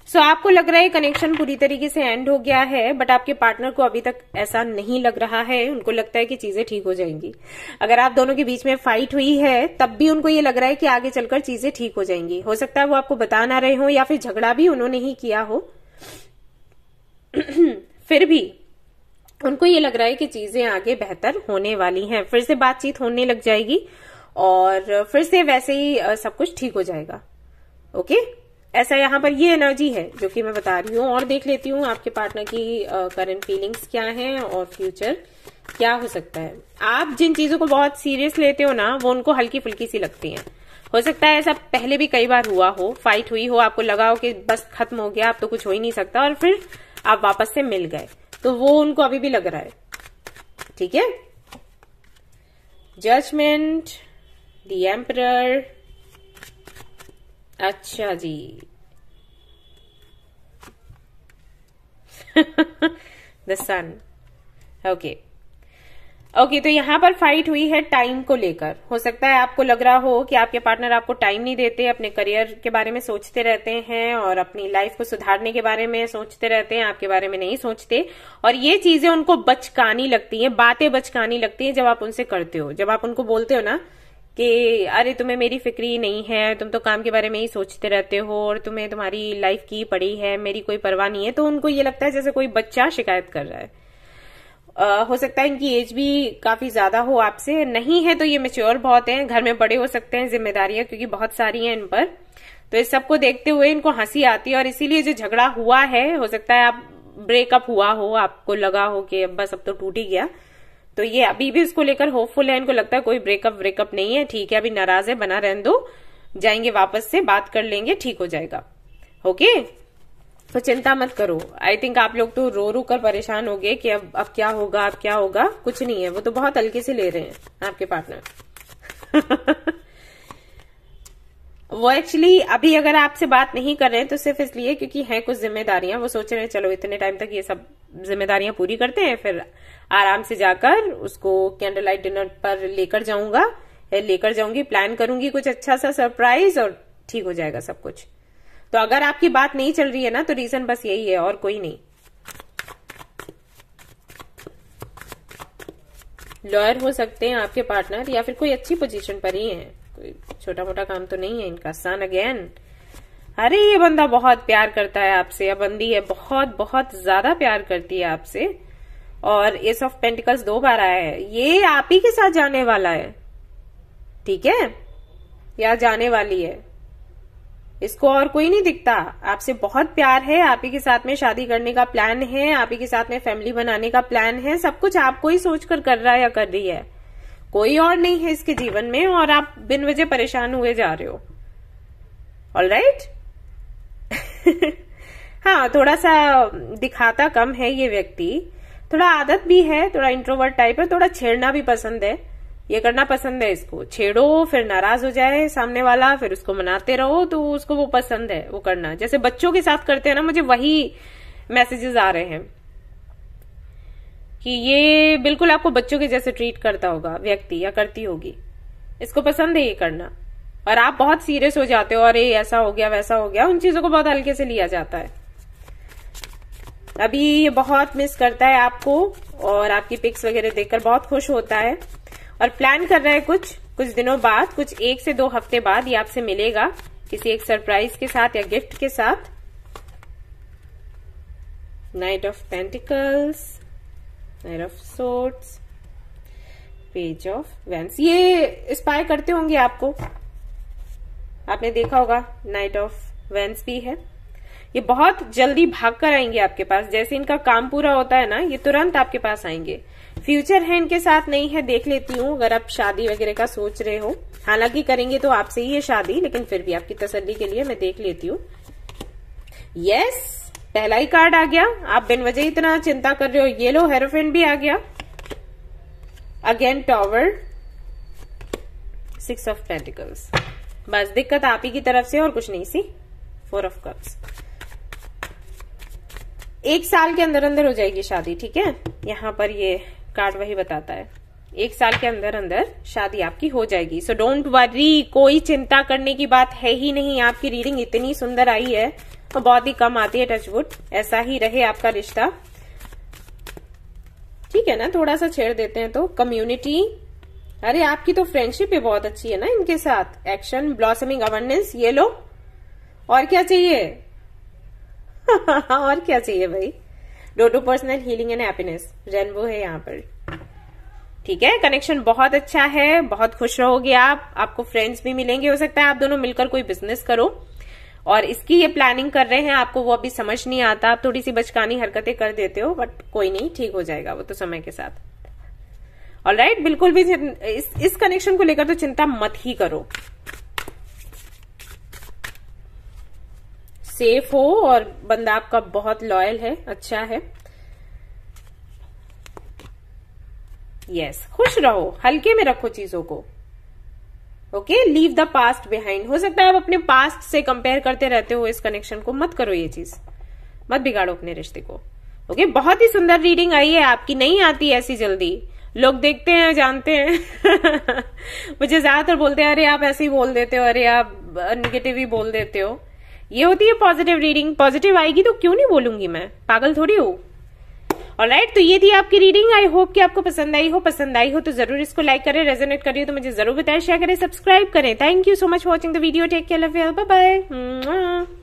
सो आपको लग रहा है कनेक्शन पूरी तरीके से एंड हो गया है, बट आपके पार्टनर को अभी तक ऐसा नहीं लग रहा है। उनको लगता है कि चीजें ठीक हो जाएंगी। अगर आप दोनों के बीच में फाइट हुई है तब भी उनको ये लग रहा है कि आगे चलकर चीजें ठीक हो जाएंगी। हो सकता है वो आपको बता ना रहे हो या फिर झगड़ा भी उन्होंने ही किया हो फिर भी उनको ये लग रहा है कि चीजें आगे बेहतर होने वाली हैं। फिर से बातचीत होने लग जाएगी और फिर से वैसे ही सब कुछ ठीक हो जाएगा। ओके, ऐसा यहाँ पर ये एनर्जी है जो कि मैं बता रही हूँ। और देख लेती हूँ आपके पार्टनर की करंट फीलिंग्स क्या हैं और फ्यूचर क्या हो सकता है। आप जिन चीजों को बहुत सीरियस लेते हो ना, वो उनको हल्की फुल्की सी लगती हैं। हो सकता है ऐसा पहले भी कई बार हुआ हो, फाइट हुई हो, आपको लगा हो कि बस खत्म हो गया, अब तो कुछ हो ही नहीं सकता, और फिर आप वापस से मिल गए, तो वो उनको अभी भी लग रहा है। ठीक है, जजमेंट, द एम्परर, अच्छा जी द सन। ओके, तो यहाँ पर फाइट हुई है टाइम को लेकर। हो सकता है आपको लग रहा हो कि आपके पार्टनर आपको टाइम नहीं देते, अपने करियर के बारे में सोचते रहते हैं और अपनी लाइफ को सुधारने के बारे में सोचते रहते हैं, आपके बारे में नहीं सोचते। और ये चीजें उनको बचकानी लगती हैं, बातें बचकानी लगती हैं जब आप उनसे करते हो। जब आप उनको बोलते हो ना कि अरे तुम्हें मेरी फिक्र ही नहीं है, तुम तो काम के बारे में ही सोचते रहते हो और तुम्हें तुम्हारी लाइफ की पड़ी है, मेरी कोई परवाह नहीं है, तो उनको ये लगता है जैसे कोई बच्चा शिकायत कर रहा है। हो सकता है इनकी एज भी काफी ज्यादा हो आपसे, नहीं है तो ये मैच्योर बहुत हैं, घर में बड़े हो सकते हैं, जिम्मेदारियां क्योंकि बहुत सारी हैं इन पर। तो इस सबको देखते हुए इनको हंसी आती है और इसीलिए जो झगड़ा हुआ है, हो सकता है आप ब्रेकअप हुआ हो, आपको लगा हो कि बस अब तो टूट ही गया, तो ये अभी भी उसको लेकर होपफुल है। इनको लगता है कोई ब्रेकअप नहीं है, ठीक है, अभी नाराज है, बना रहने दो, जाएंगे वापस से बात कर लेंगे, ठीक हो जाएगा। ओके, तो चिंता मत करो। आई थिंक आप लोग तो रो रो कर परेशान हो गए कि अब क्या होगा, अब क्या होगा। कुछ नहीं है, वो तो बहुत हल्के से ले रहे हैं आपके पार्टनर। वो एक्चुअली अभी अगर आपसे बात नहीं कर रहे हैं तो सिर्फ इसलिए क्योंकि हैं कुछ जिम्मेदारियां। वो सोच रहे हैं चलो इतने टाइम तक ये सब जिम्मेदारियां पूरी करते हैं, फिर आराम से जाकर उसको कैंडल लाइट डिनर पर लेकर जाऊंगा, लेकर जाऊंगी, प्लान करूंगी कुछ अच्छा सा सरप्राइज और ठीक हो जाएगा सब कुछ। तो अगर आपकी बात नहीं चल रही है ना तो रीजन बस यही है और कोई नहीं। लॉयर हो सकते हैं आपके पार्टनर या फिर कोई अच्छी पोजीशन पर ही है, कोई छोटा मोटा काम तो नहीं है इनका। सन अगेन, अरे ये बंदा बहुत प्यार करता है आपसे, या बंदी है बहुत बहुत ज्यादा प्यार करती है आपसे। और एस ऑफ पेंटिकल्स 2 बार आया है, ये आप ही के साथ जाने वाला है, ठीक है, या जाने वाली है। इसको और कोई नहीं दिखता, आपसे बहुत प्यार है, आप ही के साथ में शादी करने का प्लान है, आप ही के साथ में फैमिली बनाने का प्लान है, सब कुछ आपको ही सोचकर कर रहा है या कर रही है, कोई और नहीं है इसके जीवन में। और आप बिन वजह परेशान हुए जा रहे हो। ऑलराइट। हाँ, थोड़ा सा दिखाता कम है ये व्यक्ति, थोड़ा आदत भी है, थोड़ा इंट्रोवर्ट टाइप है, थोड़ा छेड़ना भी पसंद है, ये करना पसंद है इसको। छेड़ो फिर नाराज हो जाए सामने वाला, फिर उसको मनाते रहो, तो उसको वो पसंद है वो करना, जैसे बच्चों के साथ करते हैं ना। मुझे वही मैसेजेस आ रहे हैं कि ये बिल्कुल आपको बच्चों के जैसे ट्रीट करता होगा व्यक्ति, या करती होगी, इसको पसंद है ये करना। और आप बहुत सीरियस हो जाते हो, अरे ऐसा हो गया वैसा हो गया, उन चीजों को बहुत हल्के से लिया जाता है। अभी ये बहुत मिस करता है आपको और आपकी पिक्स वगैरह देखकर बहुत खुश होता है और प्लान कर रहा है कुछ दिनों बाद, कुछ 1 से 2 हफ्ते बाद ये आपसे मिलेगा किसी एक सरप्राइज के साथ या गिफ्ट के साथ। Night of pentacles, night of swords, page of wands, ये इंस्पायर करते होंगे आपको, आपने देखा होगा। नाइट ऑफ वैंड्स भी है, ये बहुत जल्दी भाग कर आएंगे आपके पास, जैसे इनका काम पूरा होता है ना ये तुरंत आपके पास आएंगे। फ्यूचर है इनके साथ नहीं है, देख लेती हूँ, अगर आप शादी वगैरह का सोच रहे हो, हालांकि करेंगे तो आपसे ही है शादी, लेकिन फिर भी आपकी तसल्ली के लिए मैं देख लेती हूँ। यस, पहला ही कार्ड आ गया, आप बिन वजह इतना चिंता कर रहे हो। ये लो, हेरोफेंट भी आ गया, अगेन टॉवर, 6 ऑफ पेंटिकल्स। बस दिक्कत आप ही की तरफ से और कुछ नहीं सी। 4 ऑफ कप्स। 1 साल के अंदर अंदर हो जाएगी शादी, ठीक है, यहाँ पर ये कार्ड वही बताता है, 1 साल के अंदर अंदर शादी आपकी हो जाएगी। सो डोंट वरी, कोई चिंता करने की बात है ही नहीं। आपकी रीडिंग इतनी सुंदर आई है तो बहुत ही कम आती है, टचवुड, ऐसा ही रहे आपका रिश्ता, ठीक है ना। थोड़ा सा छेड़ देते हैं तो कम्युनिटी, अरे आपकी तो फ्रेंडशिप भी बहुत अच्छी है ना इनके साथ। एक्शन, ब्लॉसमिंग, अबंडेंस, ये लो, और क्या चाहिए? और क्या चाहिए भाई। Dodo personal healing and happiness, rainbow है यहाँ पर, ठीक है। कनेक्शन बहुत अच्छा है, बहुत खुश रहोगे आप, आपको फ्रेंड्स भी मिलेंगे, हो सकता है आप दोनों मिलकर कोई बिजनेस करो और इसकी ये प्लानिंग कर रहे हैं। आपको वो अभी समझ नहीं आता, आप थोड़ी सी बचकानी हरकतें कर देते हो, बट कोई नहीं, ठीक हो जाएगा वो तो समय के साथ। ऑलराइट, बिल्कुल भी इस कनेक्शन को लेकर तो चिंता मत ही करो। सेफ हो और बंदा आपका बहुत लॉयल है, अच्छा है। यस, खुश रहो, हल्के में रखो चीजों को, okay. Leave the past behind. हो सकता है आप अपने पास्ट से कंपेयर करते रहते हो इस कनेक्शन को, मत करो ये चीज, मत बिगाड़ो अपने रिश्ते को, ओके। बहुत ही सुंदर रीडिंग आई है आपकी, नहीं आती ऐसी जल्दी, लोग देखते हैं जानते हैं। मुझे ज्यादातर बोलते हैं अरे आप ऐसे ही बोल देते हो, अरे आप निगेटिव ही बोल देते हो। ये होती है पॉजिटिव रीडिंग, पॉजिटिव आएगी तो क्यों नहीं बोलूंगी मैं, पागल थोड़ी हूं। ऑलराइट, तो ये थी आपकी रीडिंग। आई होप कि आपको पसंद आई हो तो जरूर इसको लाइक करें, रेजोनेट करिए तो मुझे जरूर बताएं, शेयर करें, सब्सक्राइब करें। Thank you so much for watching the video, take care, love you, bye bye.